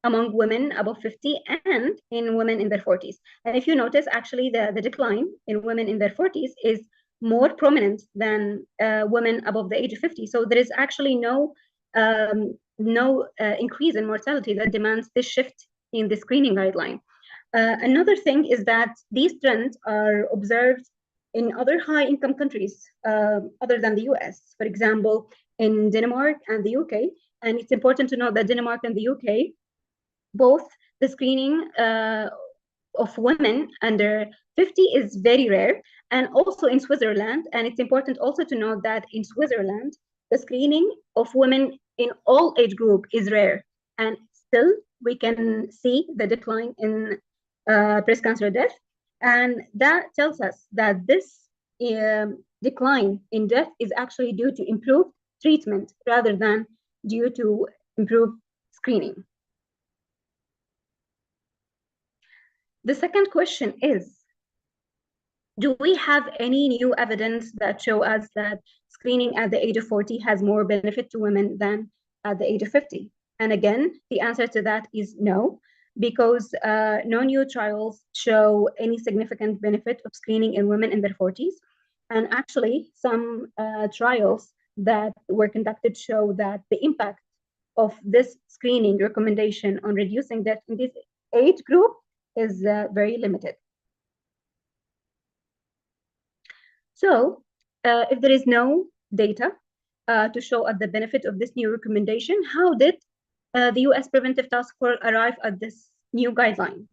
among women above 50 and in women in their 40s. And if you notice, actually, the decline in women in their 40s is more prominent than women above the age of 50. So there is actually no increase in mortality that demands this shift in the screening guideline. Another thing is that these trends are observed in other high-income countries other than the US, for example, in Denmark and the UK. And it's important to note that Denmark and the UK, both the screening of women under 50 is very rare, and also in Switzerland. And it's important also to note that in Switzerland, the screening of women in all age group is rare. And still, we can see the decline in breast cancer death. And that tells us that this decline in death is actually due to improved treatment rather than due to improved screening. The second question is, do we have any new evidence that show us that screening at the age of 40 has more benefit to women than at the age of 50? And again, the answer to that is no, because no new trials show any significant benefit of screening in women in their 40s. And actually, some trials that were conducted show that the impact of this screening recommendation on reducing death in this age group is very limited. So if there is no data to show at the benefit of this new recommendation, how did the US Preventive Task Force arrive at this new guideline?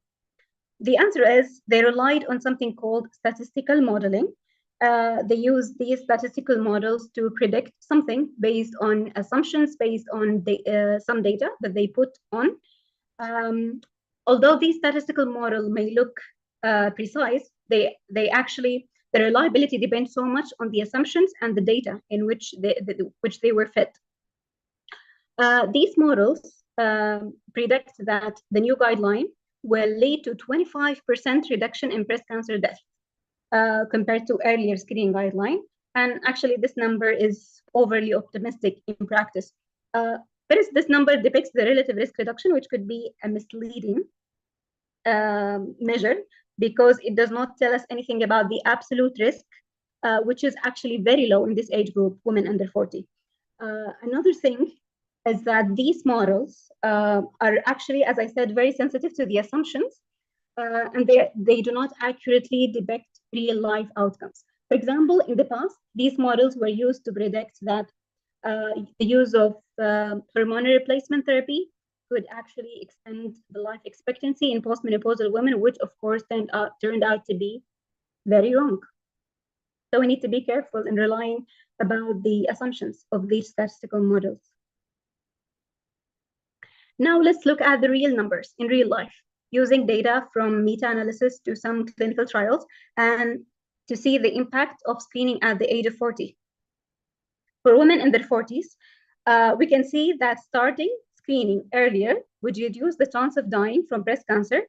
The answer is they relied on something called statistical modeling. They use these statistical models to predict something based on assumptions, based on some data that they put on. although these statistical model may look precise, the reliability depends so much on the assumptions and the data in which they were fed. These models predict that the new guideline will lead to 25% reduction in breast cancer death compared to earlier screening guideline. And actually, this number is overly optimistic in practice. First, this number depicts the relative risk reduction, which could be a misleading measure because it does not tell us anything about the absolute risk, which is actually very low in this age group, women under 40. Another thing is that these models are actually, as I said, very sensitive to the assumptions, and they do not accurately depict real life outcomes. For example, in the past, these models were used to predict that the use of hormone replacement therapy could actually extend the life expectancy in postmenopausal women, which of course turned out to be very wrong. So we need to be careful in relying about the assumptions of these statistical models. Now let's look at the real numbers in real life, using data from meta-analysis to some clinical trials and to see the impact of screening at the age of 40. For women in their 40s, we can see that starting screening earlier would reduce the chance of dying from breast cancer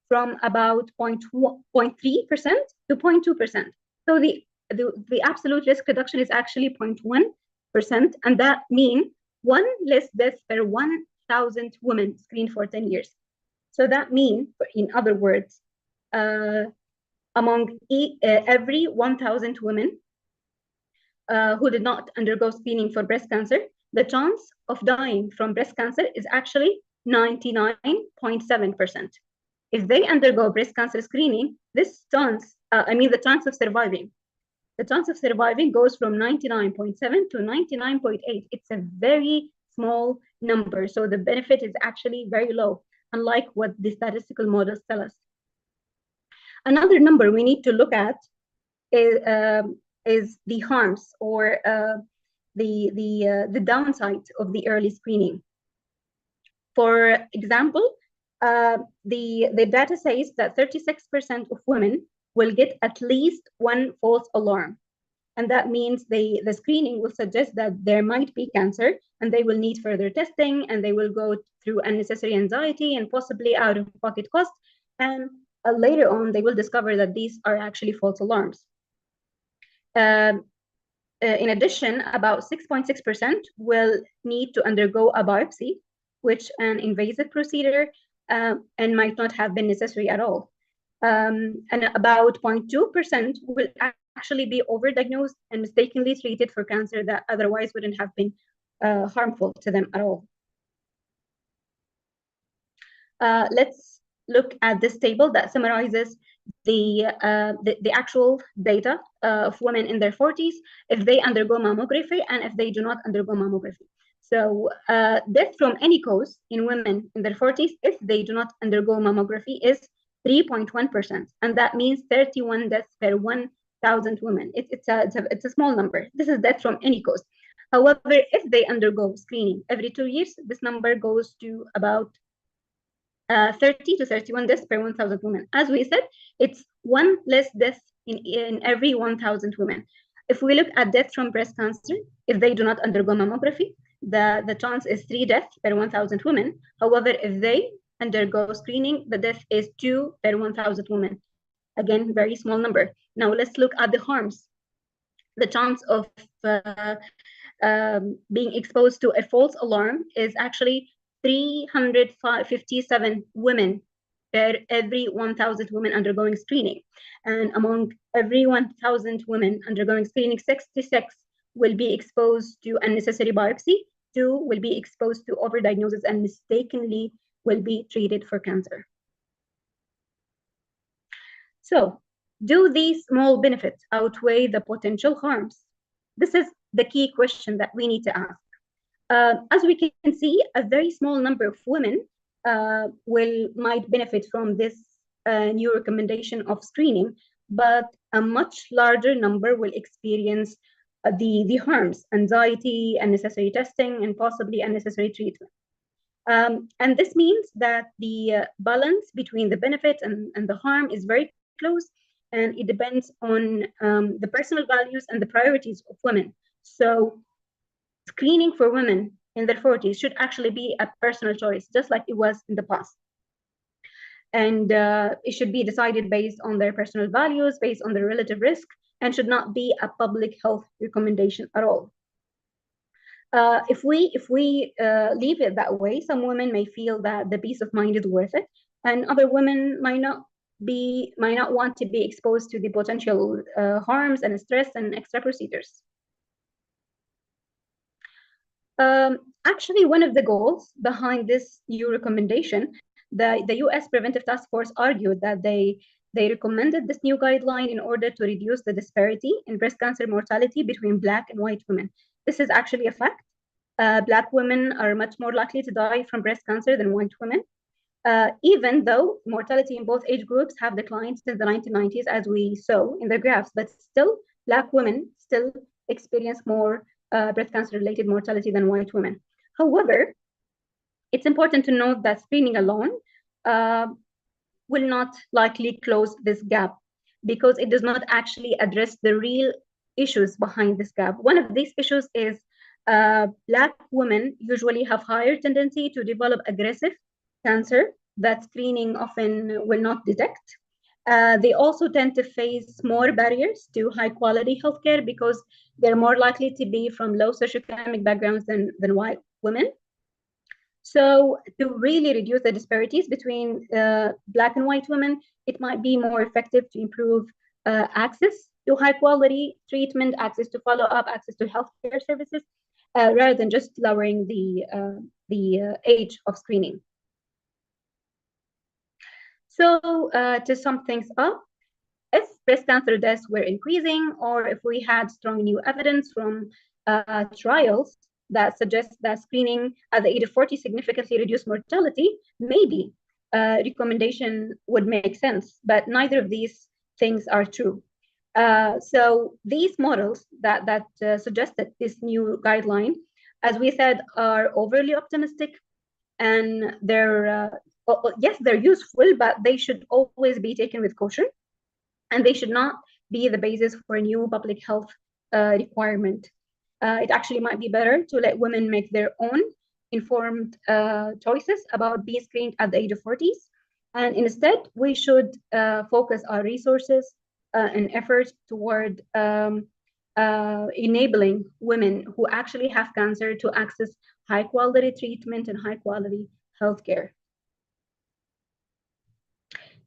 from about 0.3% to 0.2%. So the absolute risk reduction is actually 0.1%, and that means one less death per 1,000 women screened for 10 years. So that means, in other words, among every 1,000 women who did not undergo screening for breast cancer, the chance of dying from breast cancer is actually 99.7%. If they undergo breast cancer screening, this chance, the chance of surviving, goes from 99.7 to 99.8. It's a very small number, so the benefit is actually very low, unlike what the statistical models tell us. Another number we need to look at is the harms or the downside of the early screening. For example, the data says that 36% of women will get at least one false alarm. And that means the screening will suggest that there might be cancer and they will need further testing and they will go through unnecessary anxiety and possibly out-of-pocket costs. And later on, they will discover that these are actually false alarms. In addition, about 6.6% will need to undergo a biopsy, which is an invasive procedure and might not have been necessary at all. And about 0.2% will actually be overdiagnosed and mistakenly treated for cancer that otherwise wouldn't have been harmful to them at all. Let's look at this table that summarizes the actual data of women in their 40s if they undergo mammography and if they do not undergo mammography. So death from any cause in women in their 40s if they do not undergo mammography is 3.1%, and that means 31 deaths per 1,000 women. It's a small number. This is death from any cause. However, if they undergo screening every 2 years, this number goes to about 30 to 31 deaths per 1,000 women. As we said, it's one less death in every 1,000 women. If we look at death from breast cancer, if they do not undergo mammography, the chance is 3 deaths per 1,000 women. However, if they undergo screening, the death is 2 per 1,000 women. Again, very small number. Now let's look at the harms. The chance of being exposed to a false alarm is actually 357 women per every 1,000 women undergoing screening. And among every 1,000 women undergoing screening, 66 will be exposed to unnecessary biopsy, 2 will be exposed to overdiagnosis and mistakenly will be treated for cancer. So, do these small benefits outweigh the potential harms? This is the key question that we need to ask. As we can see, a very small number of women might benefit from this new recommendation of screening, but a much larger number will experience the harms, anxiety, unnecessary testing, and possibly unnecessary treatment. And this means that the balance between the benefit and the harm is very close, and it depends on the personal values and the priorities of women. So screening for women in their 40s should actually be a personal choice, just like it was in the past. And it should be decided based on their personal values, based on their relative risk, and should not be a public health recommendation at all. If we leave it that way, some women may feel that the peace of mind is worth it, and other women might not want to be exposed to the potential harms and stress and extra procedures. Actually, one of the goals behind this new recommendation, the US Preventive Task Force argued that they recommended this new guideline in order to reduce the disparity in breast cancer mortality between Black and white women. This is actually a fact. Black women are much more likely to die from breast cancer than white women, even though mortality in both age groups have declined since the 1990s, as we saw in the graphs, but still, Black women still experience more breast cancer-related mortality than white women. However, it's important to note that screening alone will not likely close this gap, because it does not actually address the real issues behind this gap. One of these issues is Black women usually have higher tendency to develop aggressive cancer that screening often will not detect. They also tend to face more barriers to high quality healthcare because they're more likely to be from low socioeconomic backgrounds than white women. So to really reduce the disparities between Black and white women, it might be more effective to improve access to high quality treatment, access to follow-up, access to healthcare services, rather than just lowering the age of screening. So to sum things up, if breast cancer deaths were increasing, or if we had strong new evidence from trials that suggests that screening at the age of 40 significantly reduced mortality, maybe recommendation would make sense, but neither of these things are true. So these models that suggested this new guideline, as we said, are overly optimistic, and they're yes, they're useful, but they should always be taken with caution, and they should not be the basis for a new public health requirement. It actually might be better to let women make their own informed choices about being screened at the age of 40s. And instead, we should focus our resources and efforts toward enabling women who actually have cancer to access high quality treatment and high quality healthcare.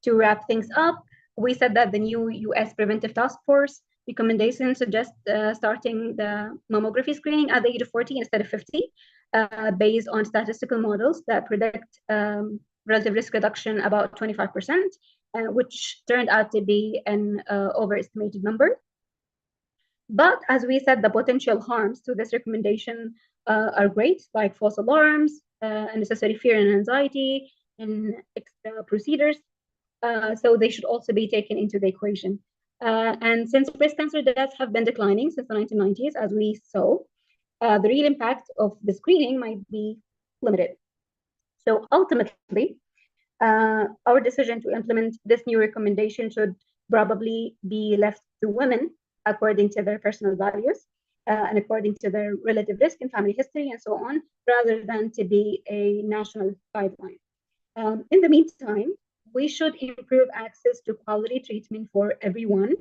To wrap things up, we said that the new US Preventive Task Force recommendations suggest starting the mammography screening at the age of 40 instead of 50, based on statistical models that predict relative risk reduction about 25%, which turned out to be an overestimated number. But as we said, the potential harms to this recommendation are great, like false alarms, unnecessary fear and anxiety, and extra procedures. So they should also be taken into the equation. And since breast cancer deaths have been declining since the 1990s, as we saw, the real impact of the screening might be limited. So ultimately, our decision to implement this new recommendation should probably be left to women according to their personal values and according to their relative risk and family history and so on, rather than to be a national guideline. In the meantime, we should improve access to quality treatment for everyone,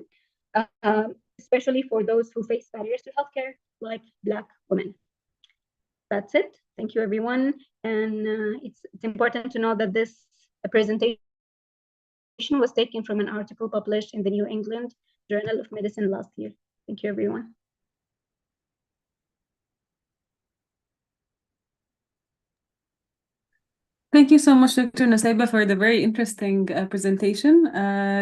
especially for those who face barriers to healthcare, like Black women. That's it. Thank you, everyone. And it's important to know that this presentation was taken from an article published in the New England Journal of Medicine last year. Thank you, everyone. Thank you so much, Dr. Nusaiba, for the very interesting presentation.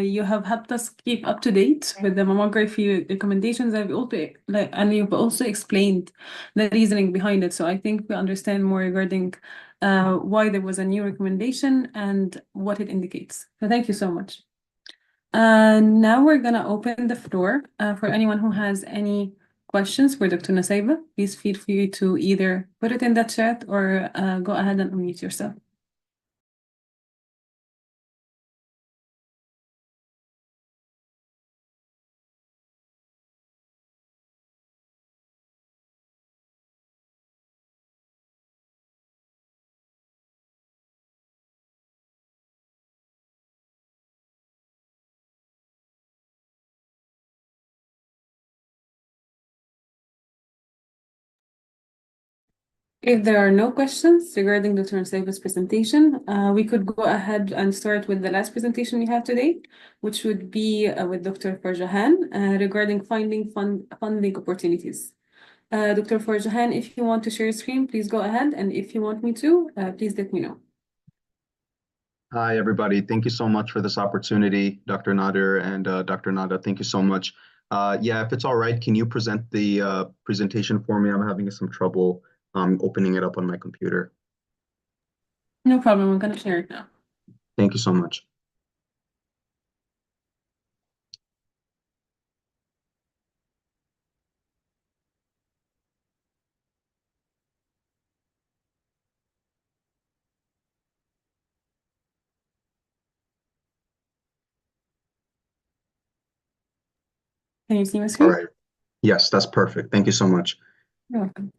You have helped us keep up to date with the mammography recommendations, and you've also explained the reasoning behind it. So I think we understand more regarding why there was a new recommendation and what it indicates. So thank you so much. Now we're going to open the floor for anyone who has any questions for Dr. Nusaiba, please feel free to either put it in the chat or go ahead and unmute yourself. If there are no questions regarding Dr. Nusaiba's presentation, we could go ahead and start with the last presentation we have today, which would be with Dr. Farjahan regarding funding opportunities. Dr. Farjahan, if you want to share your screen, please go ahead. And if you want me to, please let me know. Hi, everybody. Thank you so much for this opportunity, Dr. Nader and Dr. Nada. Thank you so much. Yeah, if it's all right, can you present the presentation for me? I'm having some trouble opening it up on my computer. No problem. I'm going to share it now. Thank you so much. Can you see my All screen? right. Yes, that's perfect. Thank you so much. You're welcome.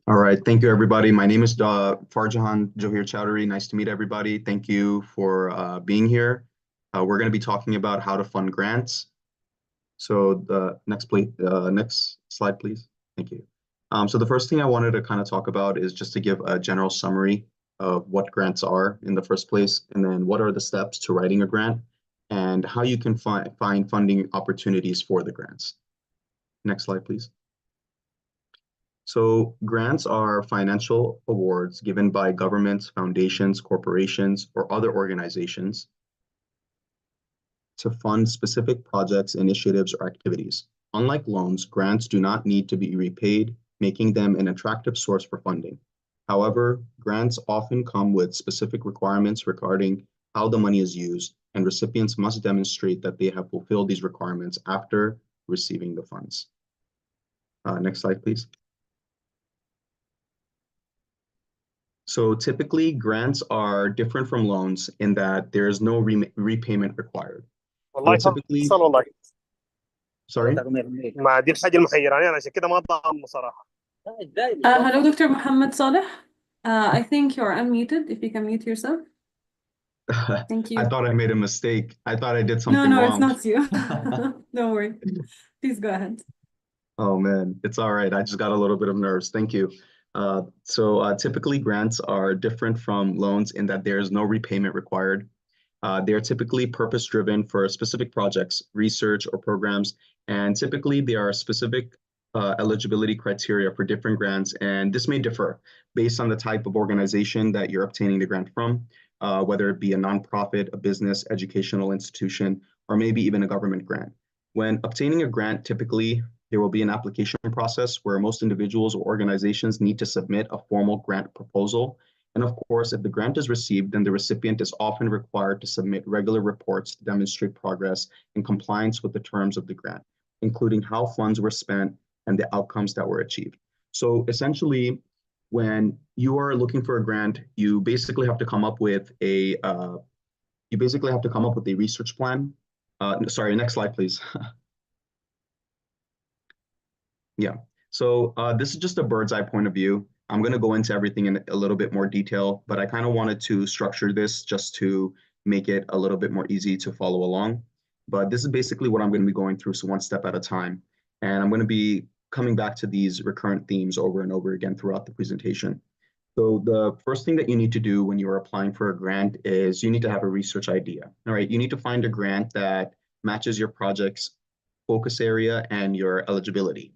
All right. Thank you, everybody. My name is Farjahan Johir Chowdhury. Nice to meet everybody. Thank you for being here. We're going to be talking about how to fund grants. So the next slide, please. Thank you. So the first thing I wanted to kind of talk about is just to give a general summary of what grants are in the first place, and then what are the steps to writing a grant, and how you can find funding opportunities for the grants. Next slide, please. So grants are financial awards given by governments, foundations, corporations, or other organizations to fund specific projects, initiatives, or activities. Unlike loans, grants do not need to be repaid, making them an attractive source for funding. However, grants often come with specific requirements regarding how the money is used, and recipients must demonstrate that they have fulfilled these requirements after receiving the funds. Next slide, please. So typically, grants are different from loans in that there is no repayment required. So typically, sorry? ما دي الحاجة المحيراني أنا عشان كده ما ضامن صراحة. Hello, Dr. Mohamed Saleh. I think you're unmuted. If you can mute yourself. Thank you. I thought I made a mistake. I thought I did something No, wrong. it's not you. Don't worry. Please go ahead. Oh man, it's all right. I just got a little bit of nerves. Thank you. Typically, grants are different from loans in that there is no repayment required. They're typically purpose-driven for specific projects, research, or programs, and typically there are specific eligibility criteria for different grants, and this may differ based on the type of organization that you're obtaining the grant from, whether it be a nonprofit, a business, educational institution, or maybe even a government grant. When obtaining a grant, typically there will be an application process where most individuals or organizations need to submit a formal grant proposal. And of course, if the grant is received, then the recipient is often required to submit regular reports to demonstrate progress in compliance with the terms of the grant, including how funds were spent and the outcomes that were achieved. So essentially, when you are looking for a grant, you basically have to come up with a research plan. Sorry, next slide, please. Yeah, so this is just a bird's eye point of view. I'm going to go into everything in a little bit more detail, but I kind of wanted to structure this just to make it a little bit more easy to follow along. But this is basically what I'm going to be going through, so one step at a time. And I'm going to be coming back to these recurrent themes over and over again throughout the presentation. So the first thing that you need to do when you're applying for a grant is you need to have a research idea. All right, you need to find a grant that matches your project's focus area and your eligibility.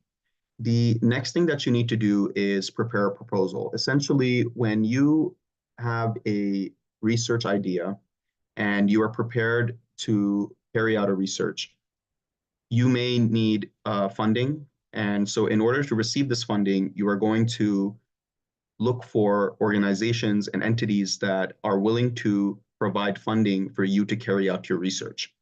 The next thing that you need to do is prepare a proposal. Essentially, when you have a research idea and you are prepared to carry out a research, you may need funding. And so in order to receive this funding, you are going to look for organizations and entities that are willing to provide funding for you to carry out your research.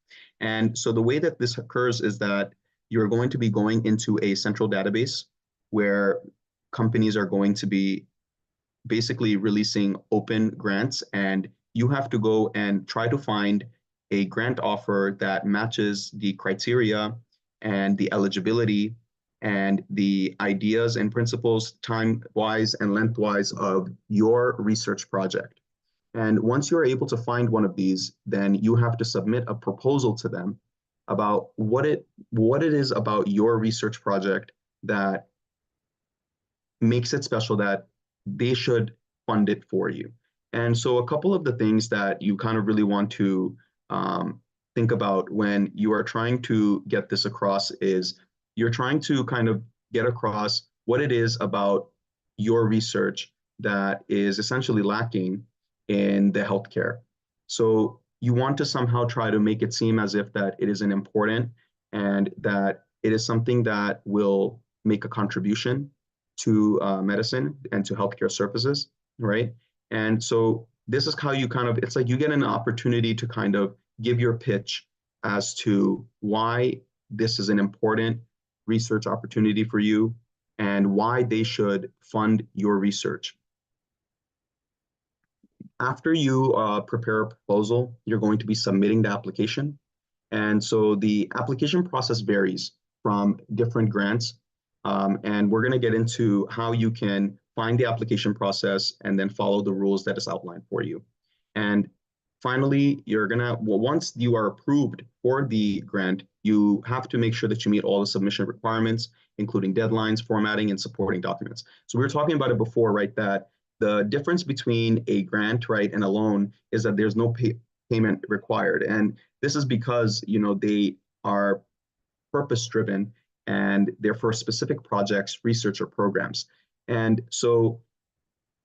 And so the way that this occurs is that you're going to be going into a central database where companies are going to be basically releasing open grants, and you have to go and try to find a grant offer that matches the criteria and the eligibility and the ideas and principles time-wise and length-wise of your research project. And once you're able to find one of these, then you have to submit a proposal to them about what it is about your research project that makes it special that they should fund it for you. And so a couple of the things that you kind of really want to think about when you are trying to get this across is you're trying to kind of get across what it is about your research that is essentially lacking in the healthcare. So you want to somehow try to make it seem as if that it is an important and that it is something that will make a contribution to medicine and to healthcare services, right? And so this is how you kind of, it's like you get an opportunity to kind of give your pitch as to why this is an important research opportunity for you and why they should fund your research. After you prepare a proposal, you're going to be submitting the application. And so the application process varies from different grants. And we're going to get into how you can find the application process and then follow the rules that is outlined for you. And finally, once you are approved for the grant, you have to make sure that you meet all the submission requirements, including deadlines, formatting, and supporting documents. So we were talking about it before, right, that the difference between a grant, right, and a loan is that there's no payment required. And this is because, you know, they are purpose-driven and they're for specific projects, research, or programs. And so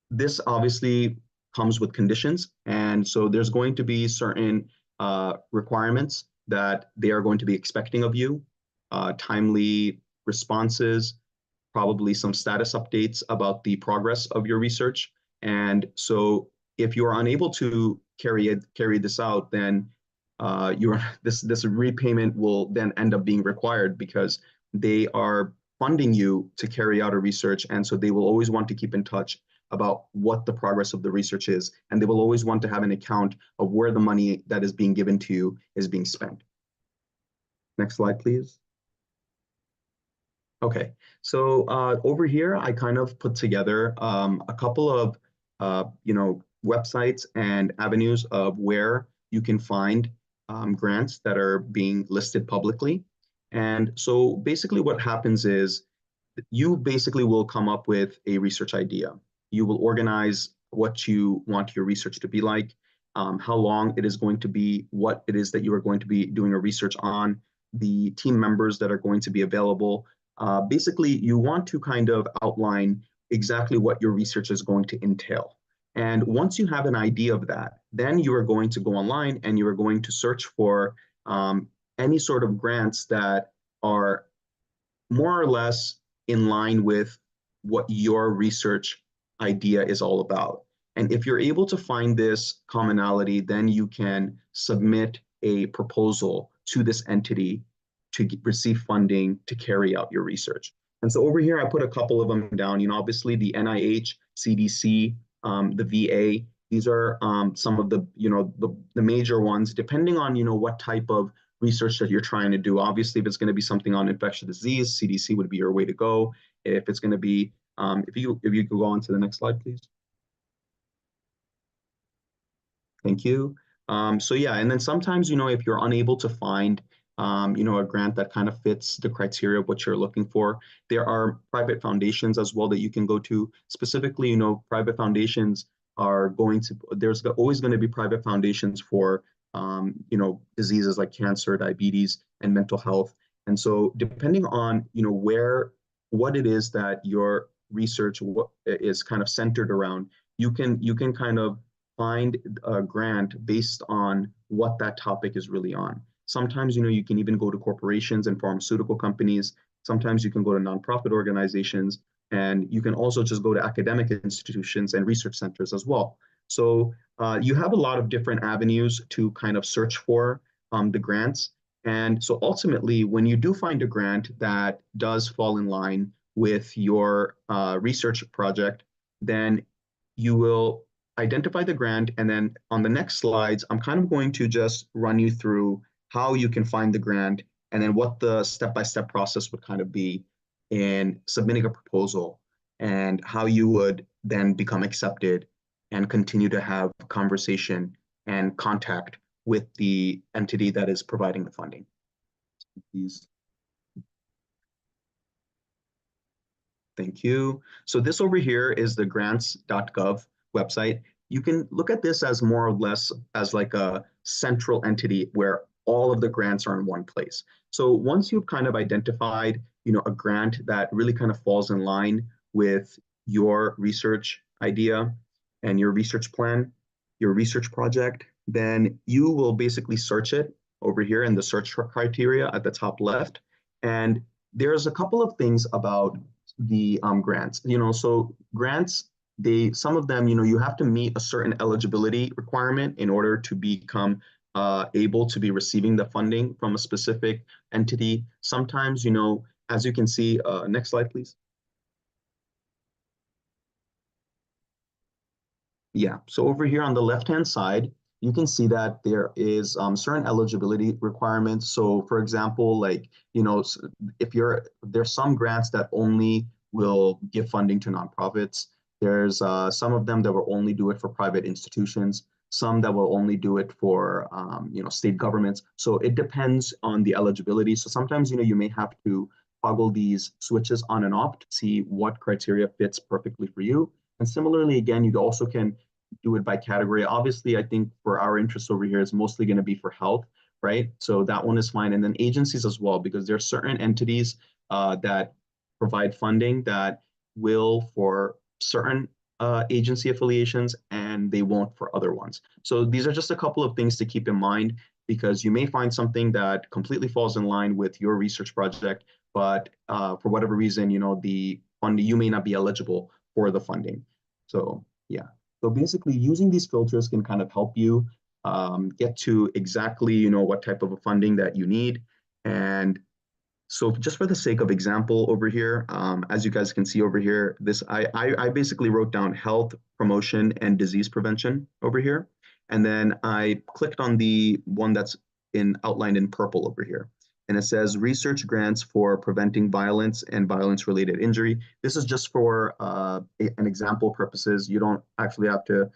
this obviously comes with conditions. And so there's going to be certain requirements that they are going to be expecting of you, timely responses, probably some status updates about the progress of your research. And so if you are unable to carry this out, then this repayment will then end up being required because they are funding you to carry out a research. And so they will always want to keep in touch about what the progress of the research is. And they will always want to have an account of where the money that is being given to you is being spent. Next slide, please. Okay, so over here, I kind of put together a couple of websites and avenues of where you can find grants that are being listed publicly. And so basically what happens is you basically will come up with a research idea. You will organize what you want your research to be like, how long it is going to be, what it is that you are going to be doing a research on, the team members that are going to be available. Basically, you want to kind of outline exactly what your research is going to entail. And once you have an idea of that, then you are going to go online and you are going to search for any sort of grants that are more or less in line with what your research idea is all about. And if you're able to find this commonality, then you can submit a proposal to this entity to receive funding to carry out your research. And so over here, I put a couple of them down, obviously the NIH, CDC, the VA, these are some of the, the major ones, depending on, what type of research that you're trying to do. Obviously, if it's going to be something on infectious disease, CDC would be your way to go. If it's going to be, if you could go on to the next slide, please. Thank you. So yeah, and then sometimes, if you're unable to find, a grant that kind of fits the criteria of what you're looking for, there are private foundations as well that you can go to. Specifically, private foundations are there's always going to be private foundations for, diseases like cancer, diabetes, and mental health. And so depending on, what it is that your research is kind of centered around, you can kind of find a grant based on what that topic is really on. Sometimes, you can even go to corporations and pharmaceutical companies. Sometimes you can go to nonprofit organizations, and you can also just go to academic institutions and research centers as well. So you have a lot of different avenues to kind of search for the grants. And so ultimately, when you do find a grant that does fall in line with your research project, then you will identify the grant. And then on the next slides, I'm kind of going to just run you through how you can find the grant and then what the step-by-step process would kind of be in submitting a proposal and how you would then become accepted and continue to have conversation and contact with the entity that is providing the funding. Please. Thank you. So this over here is the grants.gov website. You can look at this as more or less as like a central entity where all of the grants are in one place. So once you've kind of identified, a grant that really kind of falls in line with your research idea and your research plan, your research project, then you will basically search it over here in the search criteria at the top left. And there's a couple of things about the grants. So grants, some of them, you have to meet a certain eligibility requirement in order to become able to be receiving the funding from a specific entity. Sometimes, as you can see, next slide, please. Yeah, so over here on the left-hand side, you can see that there is certain eligibility requirements. So for example, like, there's some grants that only will give funding to nonprofits. There's some of them that will only do it for private institutions, some that will only do it for, state governments. So it depends on the eligibility. So sometimes, you may have to toggle these switches on and off to see what criteria fits perfectly for you. And similarly, again, you also can do it by category. Obviously, I think for our interest over here, it's mostly going to be for health, right? So that one is fine. And then agencies as well, because there are certain entities that provide funding that will for certain agency affiliations and they won't for other ones. So these are just a couple of things to keep in mind because you may find something that completely falls in line with your research project, but for whatever reason, the funding, you may not be eligible for the funding. So yeah, so basically using these filters can kind of help you get to exactly, what type of a funding that you need. And so just for the sake of example over here, as you guys can see over here, I basically wrote down health promotion and disease prevention over here. And then I clicked on the one that's outlined in purple over here. And it says research grants for preventing violence and violence-related injury. This is just for an example purposes. You don't actually have to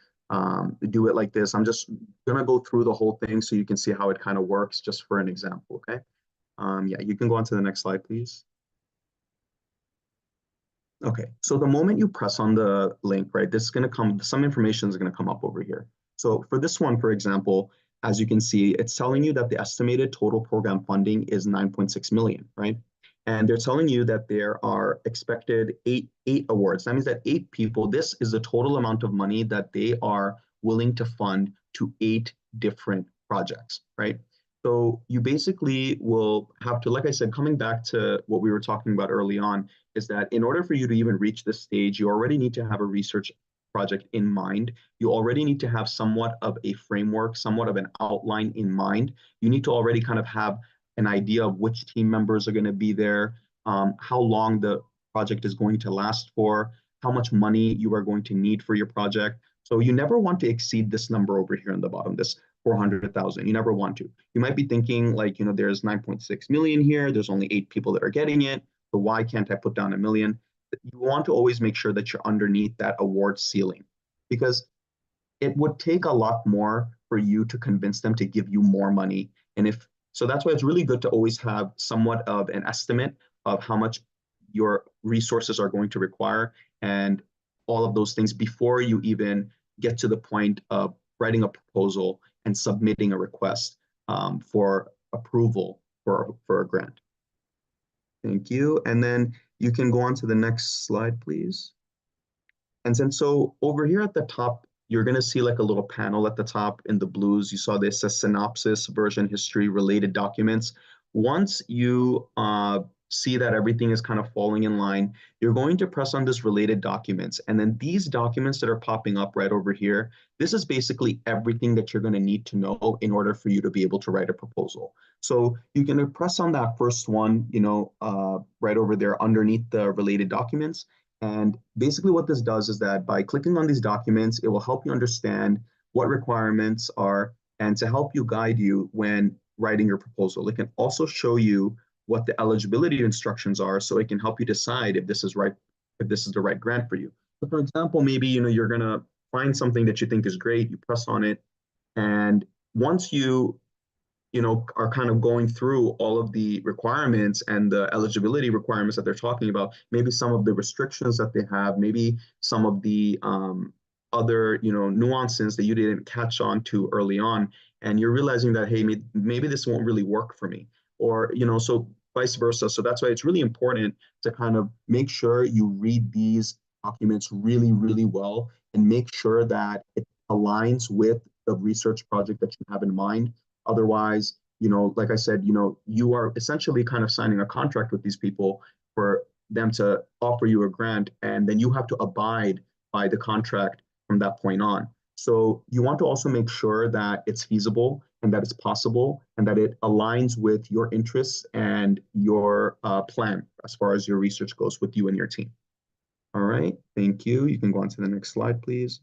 do it like this. I'm just gonna go through the whole thing so you can see how it kind of works just for an example, okay? Yeah, you can go on to the next slide, please. Okay, so the moment you press on the link, right, this is gonna come, some information is gonna come up over here. So for this one, for example, as you can see, it's telling you that the estimated total program funding is 9.6 million, right? And they're telling you that there are expected eight awards. That means that 8 people, this is the total amount of money that they are willing to fund to 8 different projects, right? So you basically will have to, like I said, coming back to what we were talking about early on, is that in order for you to even reach this stage, you already need to have a research project in mind. You already need to have somewhat of a framework, somewhat of an outline in mind. You need to already kind of have an idea of which team members are going to be there, how long the project is going to last for, how much money you are going to need for your project. So you never want to exceed this number over here on the bottom, this 400,000. You never want to. You might be thinking like, there's 9.6 million here. There's only 8 people that are getting it. So why can't I put down $1 million? You want to always make sure that you're underneath that award ceiling because it would take a lot more for you to convince them to give you more money. And so that's why it's really good to always have somewhat of an estimate of how much your resources are going to require and all of those things before you even get to the point of writing a proposal and submitting a request for approval for a grant. Thank you. And then you can go on to the next slide, please. And then so over here at the top, you're going to see like a little panel at the top in the blues. You saw this as synopsis, version history, related documents. Once you see that everything is kind of falling in line, you're going to press on this related documents. And then these documents that are popping up right over here, this is basically everything that you're going to need to know in order for you to be able to write a proposal. So you can press on that first one, right over there underneath the related documents. And basically what this does is that by clicking on these documents, it will help you understand what requirements are and to help you guide you when writing your proposal. It can also show you what the eligibility instructions are, so it can help you decide if this is right, if this is the right grant for you. So for example, maybe you're gonna find something that you think is great, you press on it, and once you are kind of going through all of the requirements and the eligibility requirements that they're talking about, maybe some of the restrictions that they have, maybe some of the other nuances that you didn't catch on to early on, and you're realizing that, hey, maybe this won't really work for me, or so vice versa. So that's why it's really important to kind of make sure you read these documents really, really well and make sure that it aligns with the research project that you have in mind. Otherwise, like I said, you are essentially kind of signing a contract with these people for them to offer you a grant, and then you have to abide by the contract from that point on. So you want to also make sure that it's feasible and that it's possible and that it aligns with your interests and your plan as far as your research goes with you and your team. All right, thank you. You can go on to the next slide, please.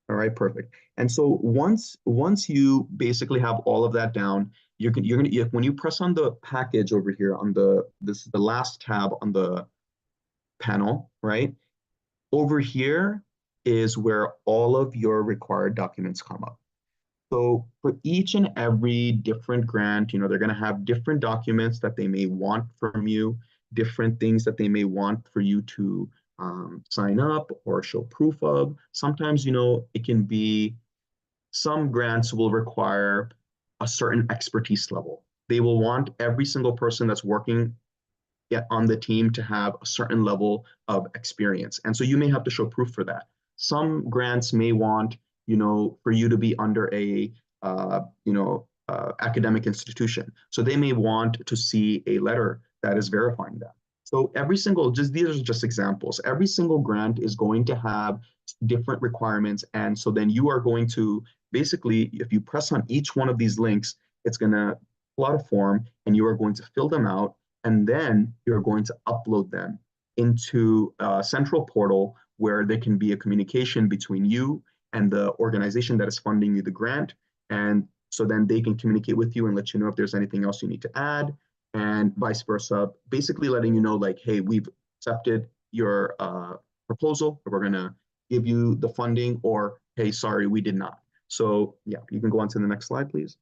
All right, perfect. And so once you basically have all of that down, when you press on the package over here on the last tab on the panel, right? Over here is where all of your required documents come up. So for each and every different grant, they're going to have different documents that they may want from you, different things that they may want for you to sign up or show proof of. Sometimes, it can be, some grants will require a certain expertise level. They will want every single person that's working on the team to have a certain level of experience. And so you may have to show proof for that. Some grants may want, for you to be under a, academic institution. So they may want to see a letter that is verifying that. So these are just examples. Every single grant is going to have different requirements. And so then you are going to basically, if you press on each one of these links, it's going to pull out a form and you are going to fill them out. And then you're going to upload them into a central portal where there can be a communication between you and the organization that is funding you the grant. And so then they can communicate with you and let you know if there's anything else you need to add, and vice versa, basically letting you know, like, hey, we've accepted your proposal, we're going to give you the funding, or hey, sorry, we did not. So yeah, you can go on to the next slide, please.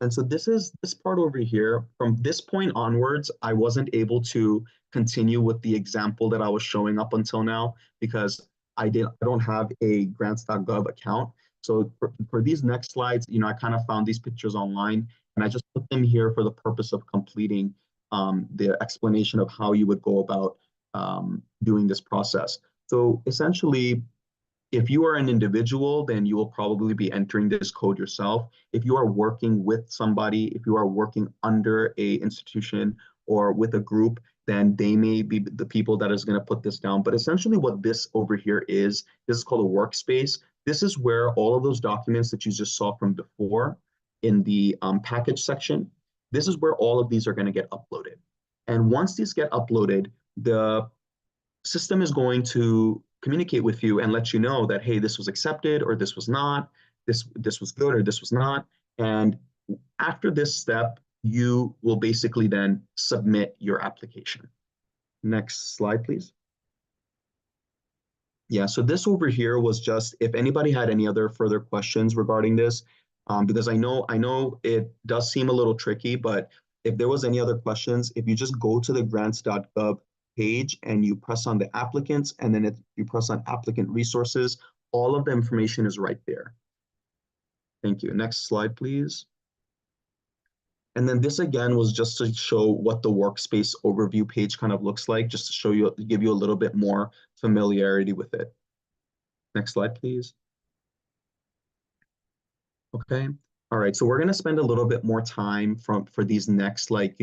And so this part over here, from this point onwards, I wasn't able to continue with the example that I was showing up until now because I don't have a grants.gov account. So for these next slides, I kind of found these pictures online and I just put them here for the purpose of completing the explanation of how you would go about doing this process. So essentially, if you are an individual, then you will probably be entering this code yourself. If you are working with somebody, if you are working under a institution or with a group, then they may be the people that is going to put this down. But essentially what this over here is, this is called a workspace. This is where all of those documents that you just saw from before in the package section, this is where all of these are going to get uploaded. And once these get uploaded, the system is going to communicate with you and let you know that, hey, this was accepted or this was not, this was good or this was not. And after this step, you will basically then submit your application. Next slide, please. Yeah, so this over here was just if anybody had any other further questions regarding this, because I know it does seem a little tricky, but if there was any other questions, if you just go to the grants.gov page and you press on the applicants, and then you press on applicant resources, all of the information is right there. Thank you. Next slide, please. And then this again was just to show what the workspace overview page kind of looks like, just to show you, give you a little bit more familiarity with it. Next slide, please. Okay. All right, so we're going to spend a little bit more time for these next 3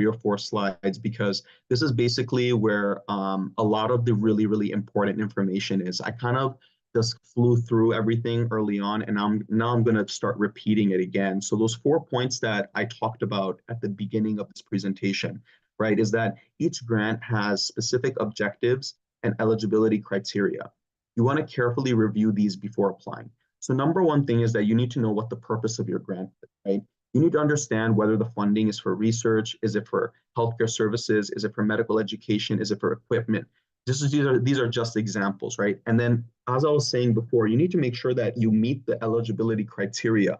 or 4 slides, because this is basically where a lot of the really important information is. I kind of just flew through everything early on, and now I'm going to start repeating it again. So those 4 points that I talked about at the beginning of this presentation, right, is that each grant has specific objectives and eligibility criteria. You want to carefully review these before applying. So number one thing is that you need to know what the purpose of your grant is, right? You need to understand whether the funding is for research, is it for healthcare services, is it for medical education, is it for equipment? These are just examples, right? And then, as I was saying before, you need to make sure that you meet the eligibility criteria.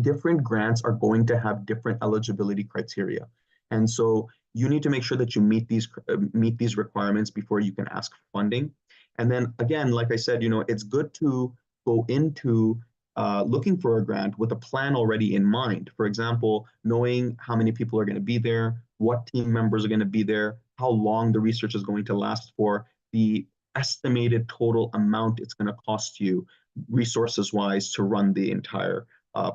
Different grants are going to have different eligibility criteria. And so you need to make sure that you meet these requirements before you can ask for funding. And then again, like I said, it's good to go into looking for a grant with a plan already in mind. For example, knowing how many people are going to be there, what team members are going to be there, how long the research is going to last for, the estimated total amount it's going to cost you resources-wise to run the entire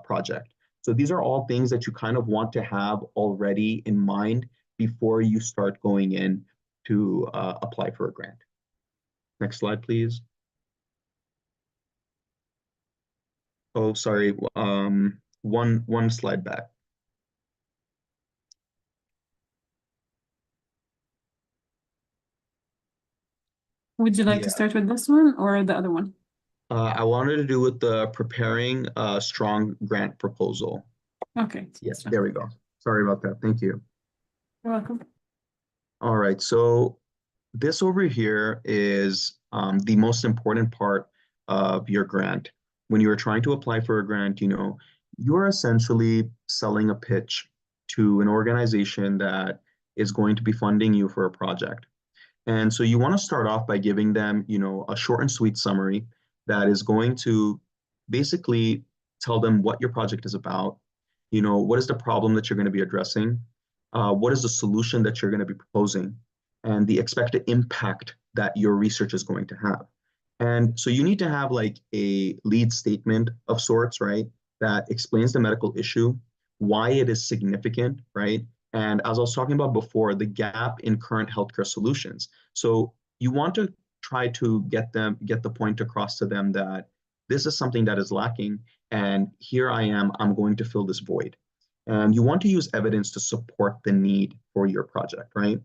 project. So these are all things that you kind of want to have already in mind before you start going in to apply for a grant. Next slide, please. Oh, sorry, one slide back. Would you like to start with this one or the other one? I wanted to do with the preparing a strong grant proposal. Okay. Yes, there we go. Sorry about that. Thank you. You're welcome. All right, so this over here is the most important part of your grant. When you are trying to apply for a grant, you're essentially selling a pitch to an organization that is going to be funding you for a project. And so you want to start off by giving them, a short and sweet summary that is going to basically tell them what your project is about, what is the problem that you're going to be addressing, what is the solution that you're going to be proposing, and the expected impact that your research is going to have. And so you need to have like a lead statement of sorts, right, that explains the medical issue, why it is significant, right? And as I was talking about before, the gap in current healthcare solutions. So you want to try to get the point across to them that this is something that is lacking, and here I am, I'm going to fill this void. And you want to use evidence to support the need for your project, right?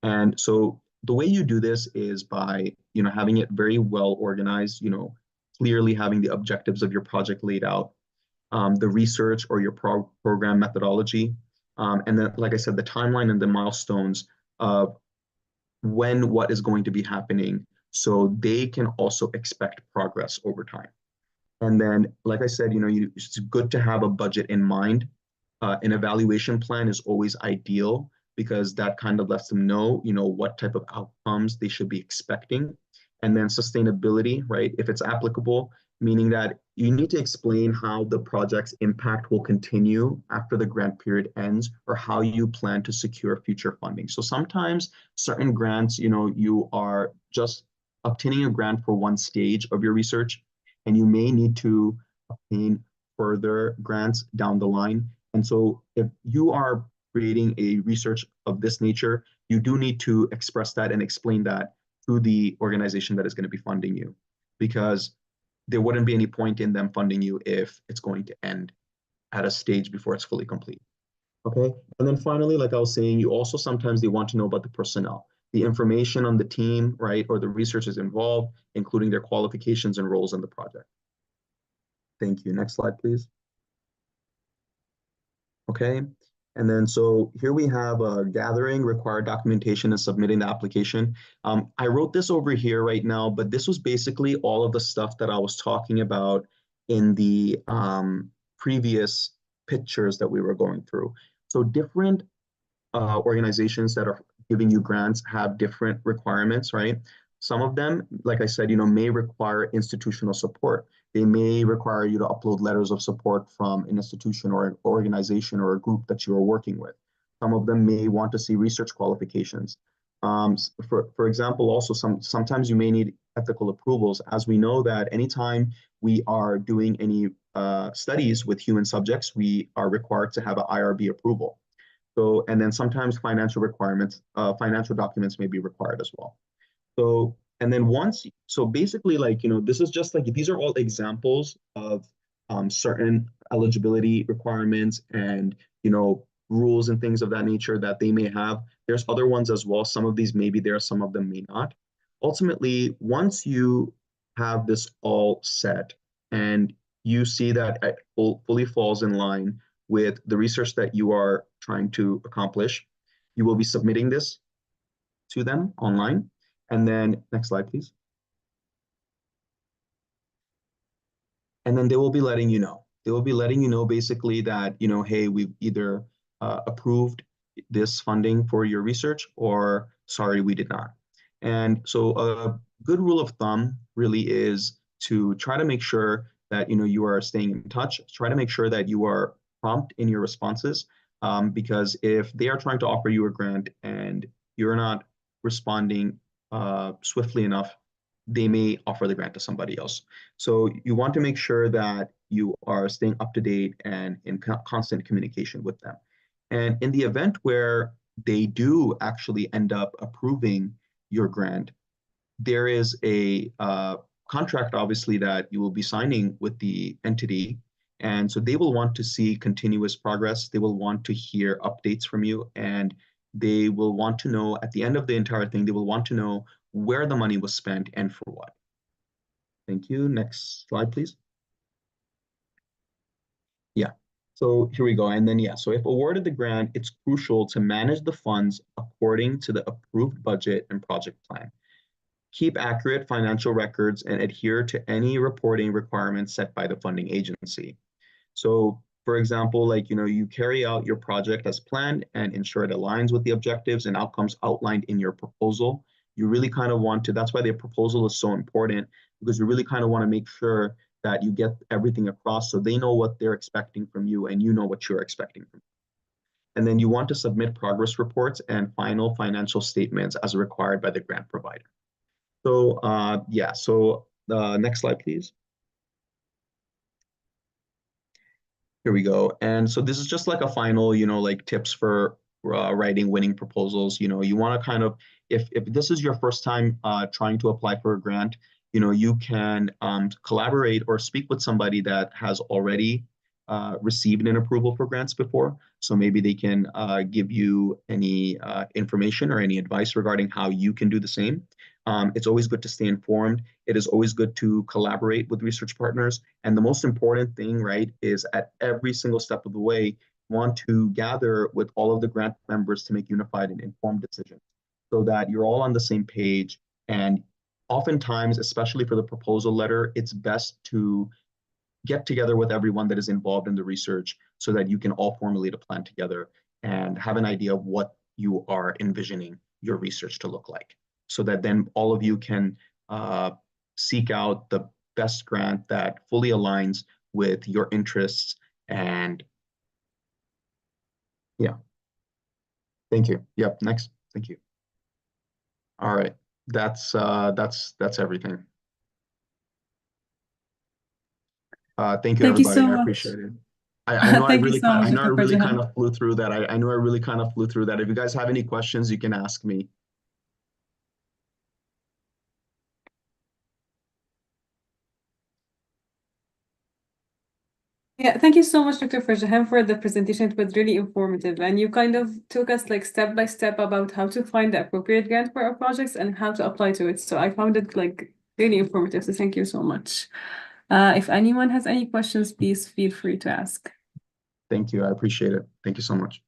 And so the way you do this is by, having it very well organized, clearly having the objectives of your project laid out, the research or your program methodology, and then, like I said, the timeline and the milestones of when what is going to be happening, so they can also expect progress over time. And then, like I said, it's good to have a budget in mind. An evaluation plan is always ideal because that kind of lets them know, what type of outcomes they should be expecting. And then sustainability, right? If it's applicable, meaning that you need to explain how the project's impact will continue after the grant period ends, or how you plan to secure future funding. So sometimes certain grants, you are just obtaining a grant for one stage of your research, and you may need to obtain further grants down the line. And so if you are creating a research of this nature, you do need to express that and explain that to the organization that is going to be funding you, because there wouldn't be any point in them funding you if it's going to end at a stage before it's fully complete. Okay. And then finally, like I was saying, sometimes they want to know about the personnel, the information on the team, right, or the researchers involved, including their qualifications and roles in the project. Thank you. Next slide, please. Okay. And then so here we have gathering required documentation and submitting the application. I wrote this over here right now, but this was basically all of the stuff that I was talking about in the previous pictures that we were going through. So different organizations that are giving you grants have different requirements, right? Some of them, like I said, may require institutional support. They may require you to upload letters of support from an institution or an organization or a group that you are working with. Some of them may want to see research qualifications. For example, also sometimes you may need ethical approvals, as we know that anytime we are doing any studies with human subjects, we are required to have an IRB approval. So, and then sometimes financial requirements, financial documents may be required as well. So, and then so basically, like, this is just like, these are all examples of certain eligibility requirements and, rules and things of that nature that they may have. There's other ones as well. Some of these may be there, some of them may not. Ultimately, once you have this all set and you see that it fully falls in line with the research that you are trying to accomplish, you will be submitting this to them online. And then next slide, please. And then they will be letting you know. They will be letting you know basically that, hey, we've either approved this funding for your research or sorry, we did not. And so a good rule of thumb really is to try to make sure that, you are staying in touch. Try to make sure that you are prompt in your responses, because if they are trying to offer you a grant and you're not responding swiftly enough, they may offer the grant to somebody else. So you want to make sure that you are staying up to date and in constant communication with them. And in the event where they do actually end up approving your grant, there is a contract, obviously, that you will be signing with the entity. And so they will want to see continuous progress. They will want to hear updates from you. And they will want to know at the end of the entire thing, they will want to know where the money was spent and for what. Thank you. Next slide, please. Yeah. So here we go. And then, so if awarded the grant, it's crucial to manage the funds according to the approved budget and project plan. Keep accurate financial records and adhere to any reporting requirements set by the funding agency. So, for example, like, you carry out your project as planned and ensure it aligns with the objectives and outcomes outlined in your proposal. You really kind of want to, that's why the proposal is so important, because you really kind of want to make sure that you get everything across so they know what they're expecting from you and you know what you're expecting from them. And then you want to submit progress reports and final financial statements as required by the grant provider. So, next slide, please. Here we go. And so this is just like a final, like tips for writing winning proposals. You want to kind of, if this is your first time trying to apply for a grant, you can collaborate or speak with somebody that has already received an approval for grants before. So maybe they can give you any information or any advice regarding how you can do the same. It's always good to stay informed. It is always good to collaborate with research partners. And the most important thing, right, is at every single step of the way, you want to gather with all of the grant members to make unified and informed decisions so that you're all on the same page. And oftentimes, especially for the proposal letter, it's best to get together with everyone that is involved in the research so that you can all formulate a plan together and have an idea of what you are envisioning your research to look like, so that then all of you can seek out the best grant that fully aligns with your interests. And yeah, thank you. Yep, next, thank you. All right, that's everything. Thank you, Thank you everybody. so I much. appreciate it. I know I Thank you really so much, I know I Dr. really Farjahan. kind of flew through that. I know I really kind of flew through that. If you guys have any questions, you can ask me. Yeah, thank you so much, Dr. Farjahan, for the presentation. It was really informative, and you kind of took us like step by step about how to find the appropriate grant for our projects and how to apply to it. So I found it like really informative. So thank you so much. If anyone has any questions, please feel free to ask. Thank you. I appreciate it. Thank you so much.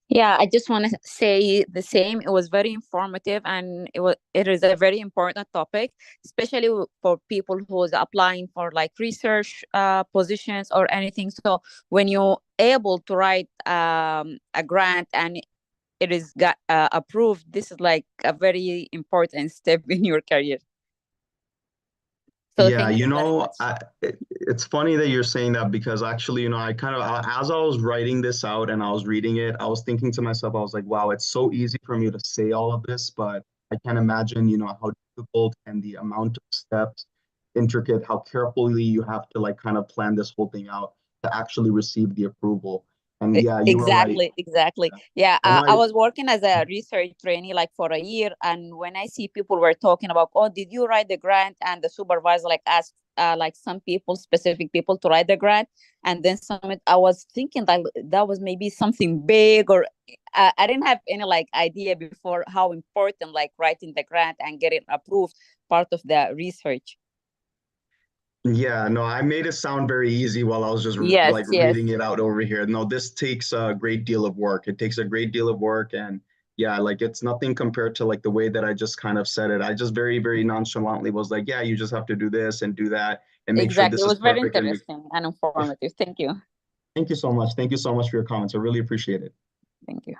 Yeah, I just want to say the same. It was very informative, and it is a very important topic, especially for people who is applying for like research positions or anything. So when you're able to write a grant and it is got approved, this is like a very important step in your career. So Yeah, thank you very much. it's funny that you're saying that, because actually, I kind of, as I was writing this out and I was reading it, I was thinking to myself, I was like, wow, it's so easy for me to say all of this, but I can't imagine, how difficult and the amount of steps, intricate, how carefully you have to like kind of plan this whole thing out to actually receive the approval. And yeah, you were right. Exactly. Yeah, I know I was working as a research trainee like for a year, and when I see people were talking about, oh, did you write the grant? And the supervisor like asked like some people, specific people, to write the grant, and then I was thinking that that was maybe something big, or I didn't have any like idea before how important like writing the grant and getting approved part of the research. Yeah, no, I made it sound very easy while I was just Yes, like yes. reading it out over here. No, this takes a great deal of work. It takes a great deal of work, and yeah, like it's nothing compared to like the way that I just kind of said it. I just very, very nonchalantly was like, yeah, you just have to do this and do that and make sure Exactly. this It is was very perfect. And interesting and informative. Thank you. thank you so much. Thank you so much for your comments. I really appreciate it. Thank you.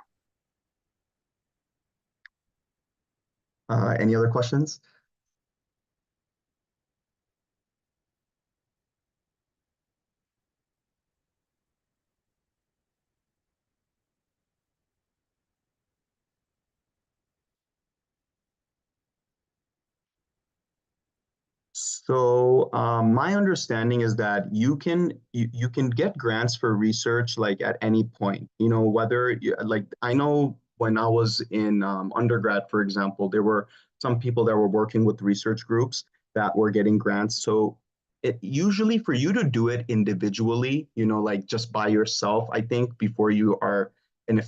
Any other questions? So my understanding is that you can get grants for research like at any point. You know, whether you, like I know when I was in undergrad, for example, there were some people that were working with research groups that were getting grants. So it usually for you to do it individually, you know, like just by yourself, I think before you are in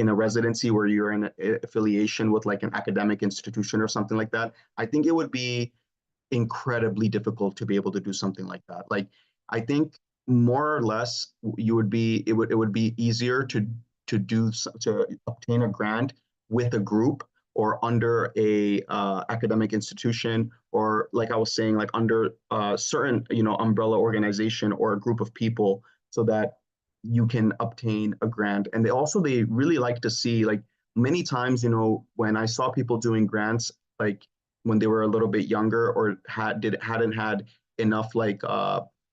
a residency where you're in a affiliation with like an academic institution or something like that, I think it would be incredibly difficult to be able to do something like that. Like, I think more or less it would be easier to obtain a grant with a group or under a academic institution, or like I was saying, like under a certain umbrella organization or a group of people, so that you can obtain a grant. And they really like to see, like, many times, when I saw people doing grants, like when they were a little bit younger or hadn't had enough like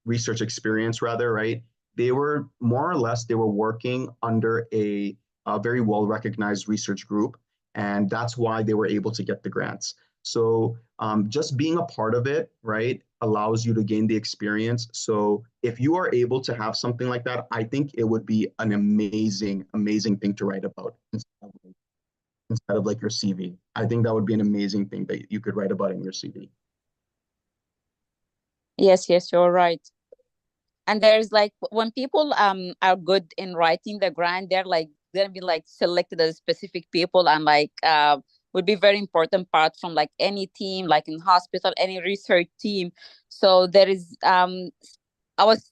research experience, rather, right? They were more or less working under a very well recognized research group, and that's why they were able to get the grants. So just being a part of it, right, allows you to gain the experience. So if you are able to have something like that, I think it would be an amazing, amazing thing to write about instead of like your CV. I think that would be an amazing thing that you could write about in your CV. Yes, you're right. And there's like when people are good in writing the grant, they're like gonna be like selected as specific people, and like would be very important part from like any team, like in hospital, any research team. So there is I mean, I was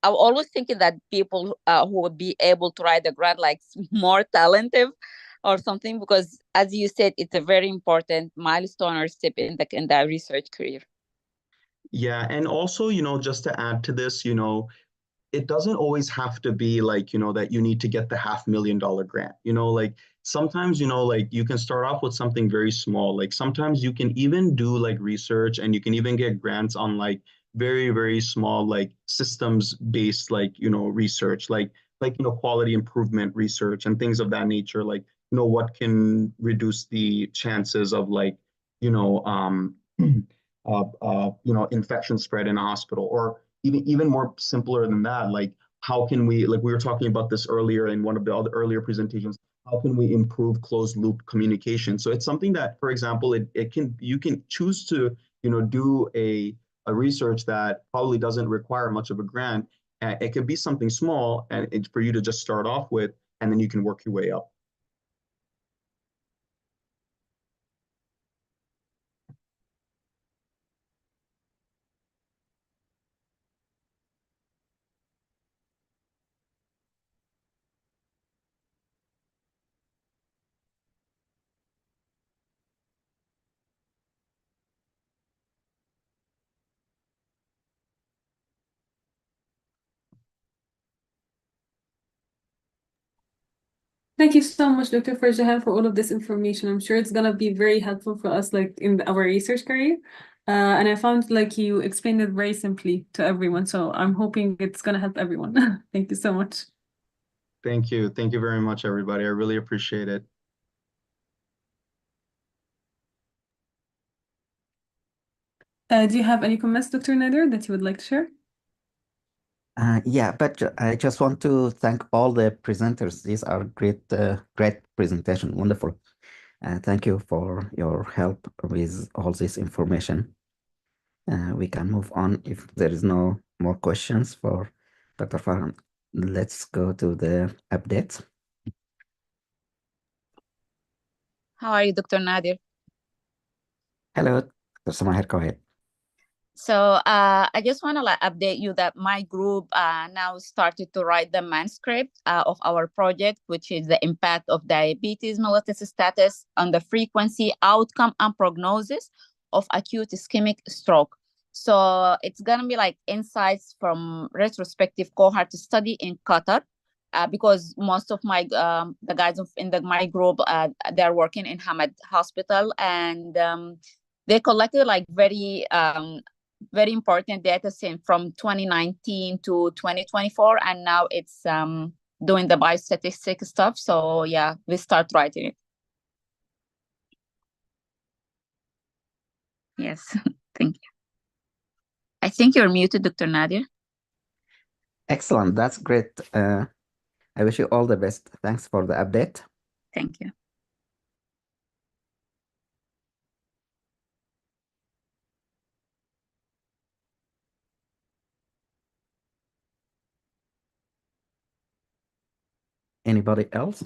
always thinking that people who would be able to write the grant like more talented or something, because as you said, it's a very important milestone or step in the research career. Yeah, and also, just to add to this, it doesn't always have to be like, that you need to get the $500,000 grant. Like sometimes, like you can start off with something very small. Like sometimes you can even do like research, and you can even get grants on like very, very small, like systems based, like, research, like, quality improvement research and things of that nature. Like, what can reduce the chances of like, infection spread in a hospital, or even more simpler than that, like how can we, like we were talking about this earlier in one of the other earlier presentations, how can we improve closed loop communication? So it's something that, for example, you can choose to do a research that probably doesn't require much of a grant. It could be something small, and it's for you to just start off with, and then you can work your way up. Thank you so much, Dr. Farjahan, for all of this information. I'm sure it's gonna be very helpful for us, like in our research career. And I found like you explained it very simply to everyone. So I'm hoping it's gonna help everyone. Thank you so much. Thank you. Thank you very much, everybody. I really appreciate it. Do you have any comments, Dr. Nader, that you would like to share? Yeah, but I just want to thank all the presenters. These are great presentation, wonderful. Thank you for your help with all this information. We can move on if there is no more questions for Dr. Farhan. Let's go to the updates. How are you, Dr. Nadir? Hello, Dr. Samahir, go ahead. So I just want to update you that my group now started to write the manuscript of our project, which is the impact of diabetes mellitus status on the frequency, outcome, and prognosis of acute ischemic stroke. So it's going to be like insights from retrospective cohort study in Qatar, because most of my the guys in my group, they're working in Hamad Hospital, and they collected like very important data set from 2019 to 2024, and now it's doing the biostatistic stuff. So yeah, we start writing it. Yes, thank you. I think you're muted, Dr. Nadir. Excellent, that's great. I wish you all the best. Thanks for the update. Thank you. Anybody else?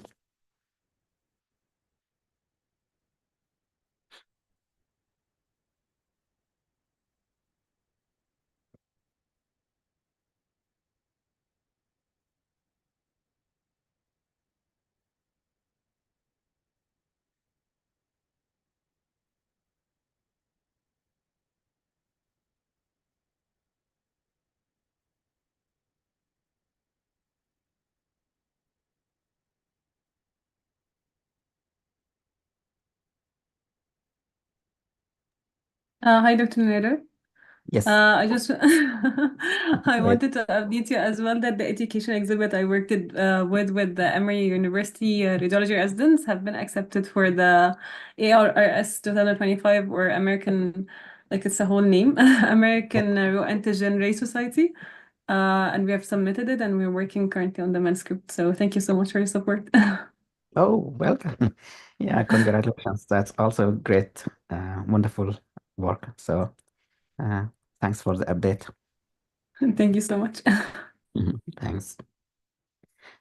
Hi, Dr. Nader. Yes. I just I wanted to update you as well that the education exhibit I worked with the Emory University radiology residents have been accepted for the ARRS 2025, or American, like it's a whole name, American Raw Antigen Ray Society. And we have submitted it, and we're working currently on the manuscript. So thank you so much for your support. Oh, welcome. Yeah, congratulations. That's also great, wonderful work. So thanks for the update. Thank you so much. Thanks.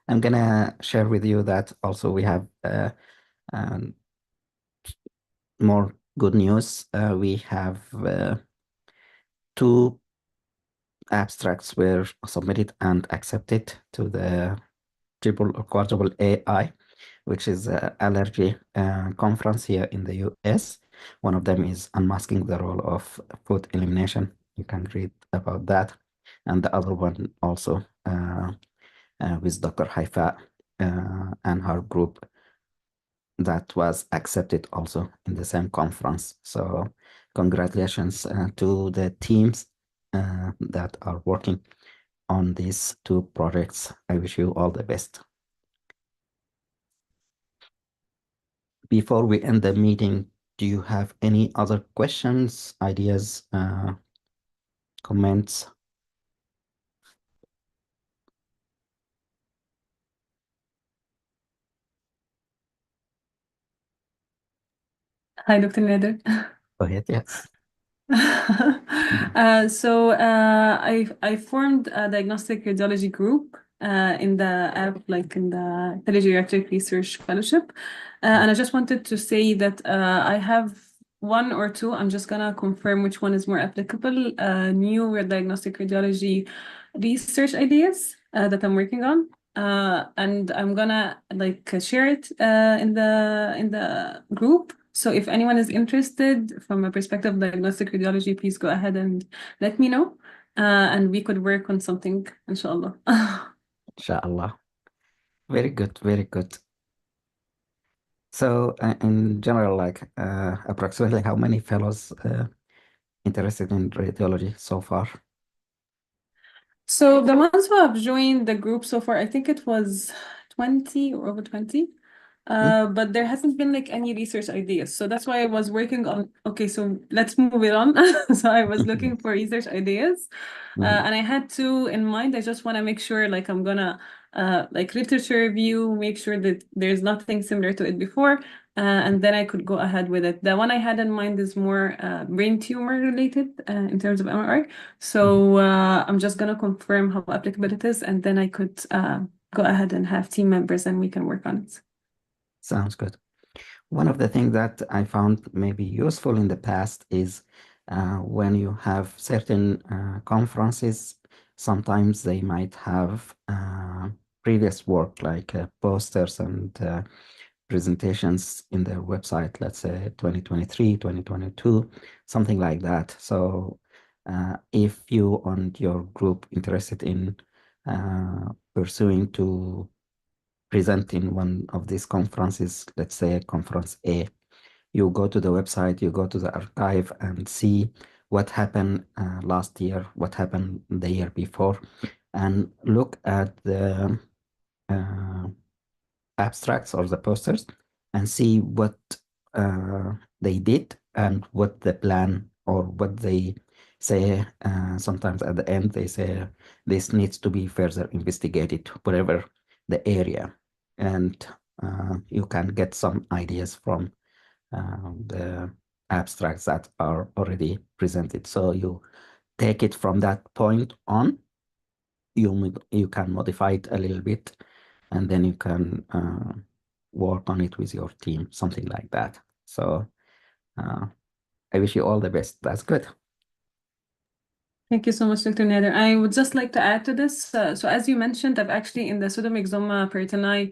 I'm gonna share with you that also we have more good news. We have 2 abstracts were submitted and accepted to the triple or quadruple AI, which is an allergy conference here in the US. One of them is unmasking the role of food elimination. You can read about that. And the other one also with Dr. Haifa and her group that was accepted also in the same conference. So congratulations to the teams that are working on these 2 projects. I wish you all the best. Before we end the meeting, do you have any other questions, ideas, comments? Hi, Dr. Nader. Go ahead, yes. I formed a diagnostic radiology group in the app, like in the TGRF Research Fellowship. And I just wanted to say that I have 1 or 2, I'm just gonna confirm which one is more applicable, new diagnostic radiology research ideas that I'm working on. And I'm gonna share it in the group. So if anyone is interested from a perspective of diagnostic radiology, please go ahead and let me know, and we could work on something, inshallah. Inshallah. Very good, very good. So in general, approximately how many fellows interested in radiology so far? So the ones who have joined the group so far, I think it was 20 or over 20. but there hasn't been like any research ideas. So that's why I was working on, okay, so let's move it on. So I was looking for research ideas, and I had two in mind. I just want to make sure like I'm gonna like literature review, make sure that there's nothing similar to it before, and then I could go ahead with it. The one I had in mind is more brain tumor related in terms of MRI. So I'm just gonna confirm how applicable it is, and then I could go ahead and have team members and we can work on it. Sounds good. One of the things that I found maybe useful in the past is when you have certain conferences, sometimes they might have previous work like posters and presentations in their website, let's say 2023, 2022, something like that. So if you and your group interested in pursuing to present in one of these conferences, let's say conference A, you go to the website, you go to the archive and see what happened last year, what happened the year before, and look at the abstracts or the posters and see what they did and what the plan or what they say. Sometimes at the end they say this needs to be further investigated, whatever the area, and you can get some ideas from the abstracts that are already presented. So you take it from that point on, you can modify it a little bit, and then you can work on it with your team, something like that. So I wish you all the best. That's good. Thank you so much, Dr. Nader. I would just like to add to this. So as you mentioned, I've actually in the pseudomyxoma peritoni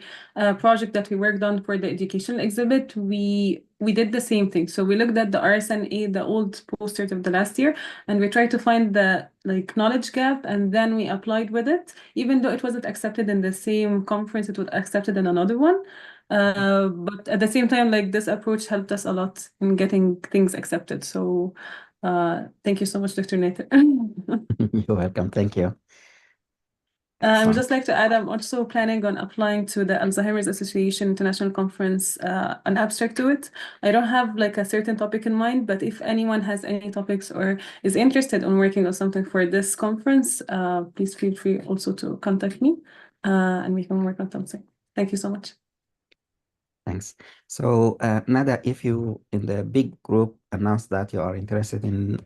project that we worked on for the educational exhibit, we did the same thing. So we looked at the RSNA, the old posters of the last year, and we tried to find the like knowledge gap, and then we applied with it. Even though it wasn't accepted in the same conference, it was accepted in another one. But at the same time, like this approach helped us a lot in getting things accepted. So thank you so much, Dr. Nader. You're welcome. Thank you. I would just like to add, I'm also planning on applying to the Alzheimer's Association International Conference, an abstract to it. I don't have like a certain topic in mind, but if anyone has any topics or is interested in working on something for this conference, please feel free also to contact me and we can work on something. Thank you so much. Thanks. So Nada, if you in the big group announce that you are interested in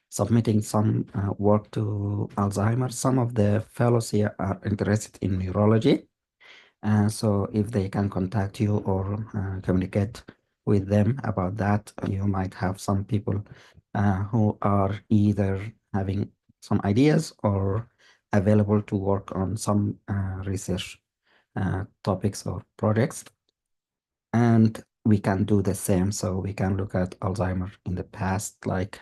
submitting some work to Alzheimer's, some of the fellows here are interested in neurology. So if they can contact you or communicate with them about that, you might have some people who are either having some ideas or available to work on some research topics or projects. And we can do the same. So we can look at Alzheimer's in the past, like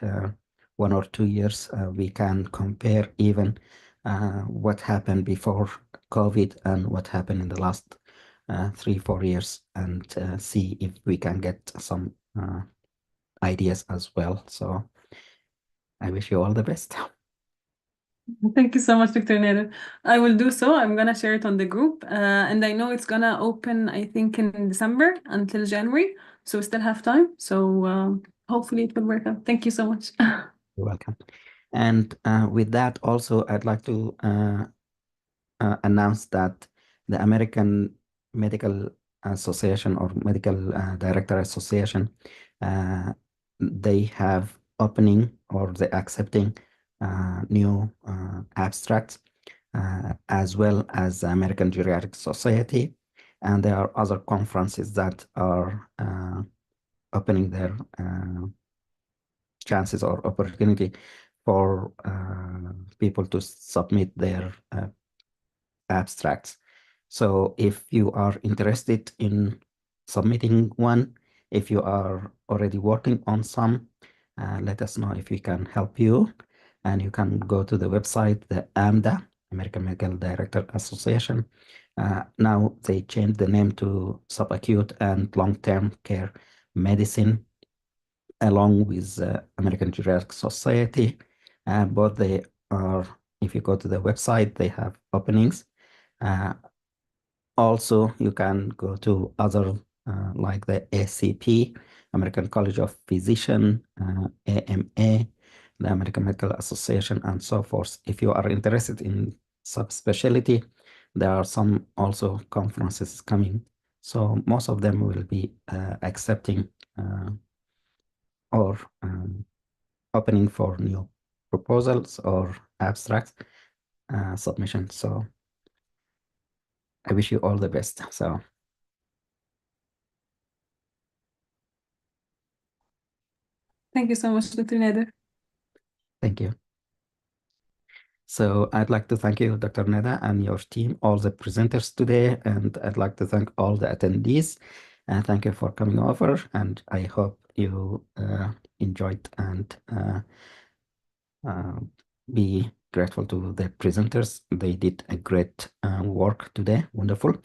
1 or 2 years. We can compare even what happened before COVID and what happened in the last 3-4 years, and see if we can get some ideas as well. So I wish you all the best. Thank you so much, Dr. Nader. I will do so. I'm gonna share it on the group, and I know it's gonna open, I think, in December until January, so we still have time. So hopefully it will work out. Thank you so much. You're welcome. And with that, also, I'd like to announce that the American Medical Association or Medical Director Association, they have opening or they're accepting new abstracts, as well as the American Geriatric Society. And there are other conferences that are opening their chances or opportunity for people to submit their abstracts. So if you are interested in submitting one, if you are already working on some, let us know if we can help you. And you can go to the website, the AMDA, American Medical Director Association. Now they changed the name to Subacute and Long-Term Care Medicine, along with American Geriatric Society. Both they are, if you go to the website, they have openings. Also, you can go to other like the ACP, American College of Physicians, AMA, the American Medical Association, and so forth. If you are interested in subspecialty, there are some also conferences coming. So most of them will be accepting or opening for new proposals or abstracts submission. So I wish you all the best. So Thank you so much, Dr. Nader. thank you. So I'd like to thank you, Dr. Neda, and your team, all the presenters today, and I'd like to thank all the attendees. Thank you for coming over, and I hope you enjoyed and be grateful to the presenters. They did a great work today, wonderful.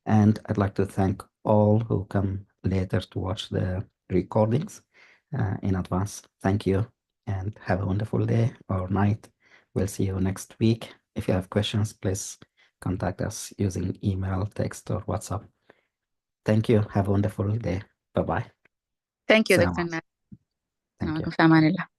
And I'd like to thank all who come later to watch the recordings in advance. Thank you, and have a wonderful day or night. We'll see you next week. If you have questions, please contact us using email, text, or WhatsApp. Thank you. Have a wonderful day. Bye-bye. Thank you, Salam Dr. alaikum. Nader. Thank you. في أمان الله.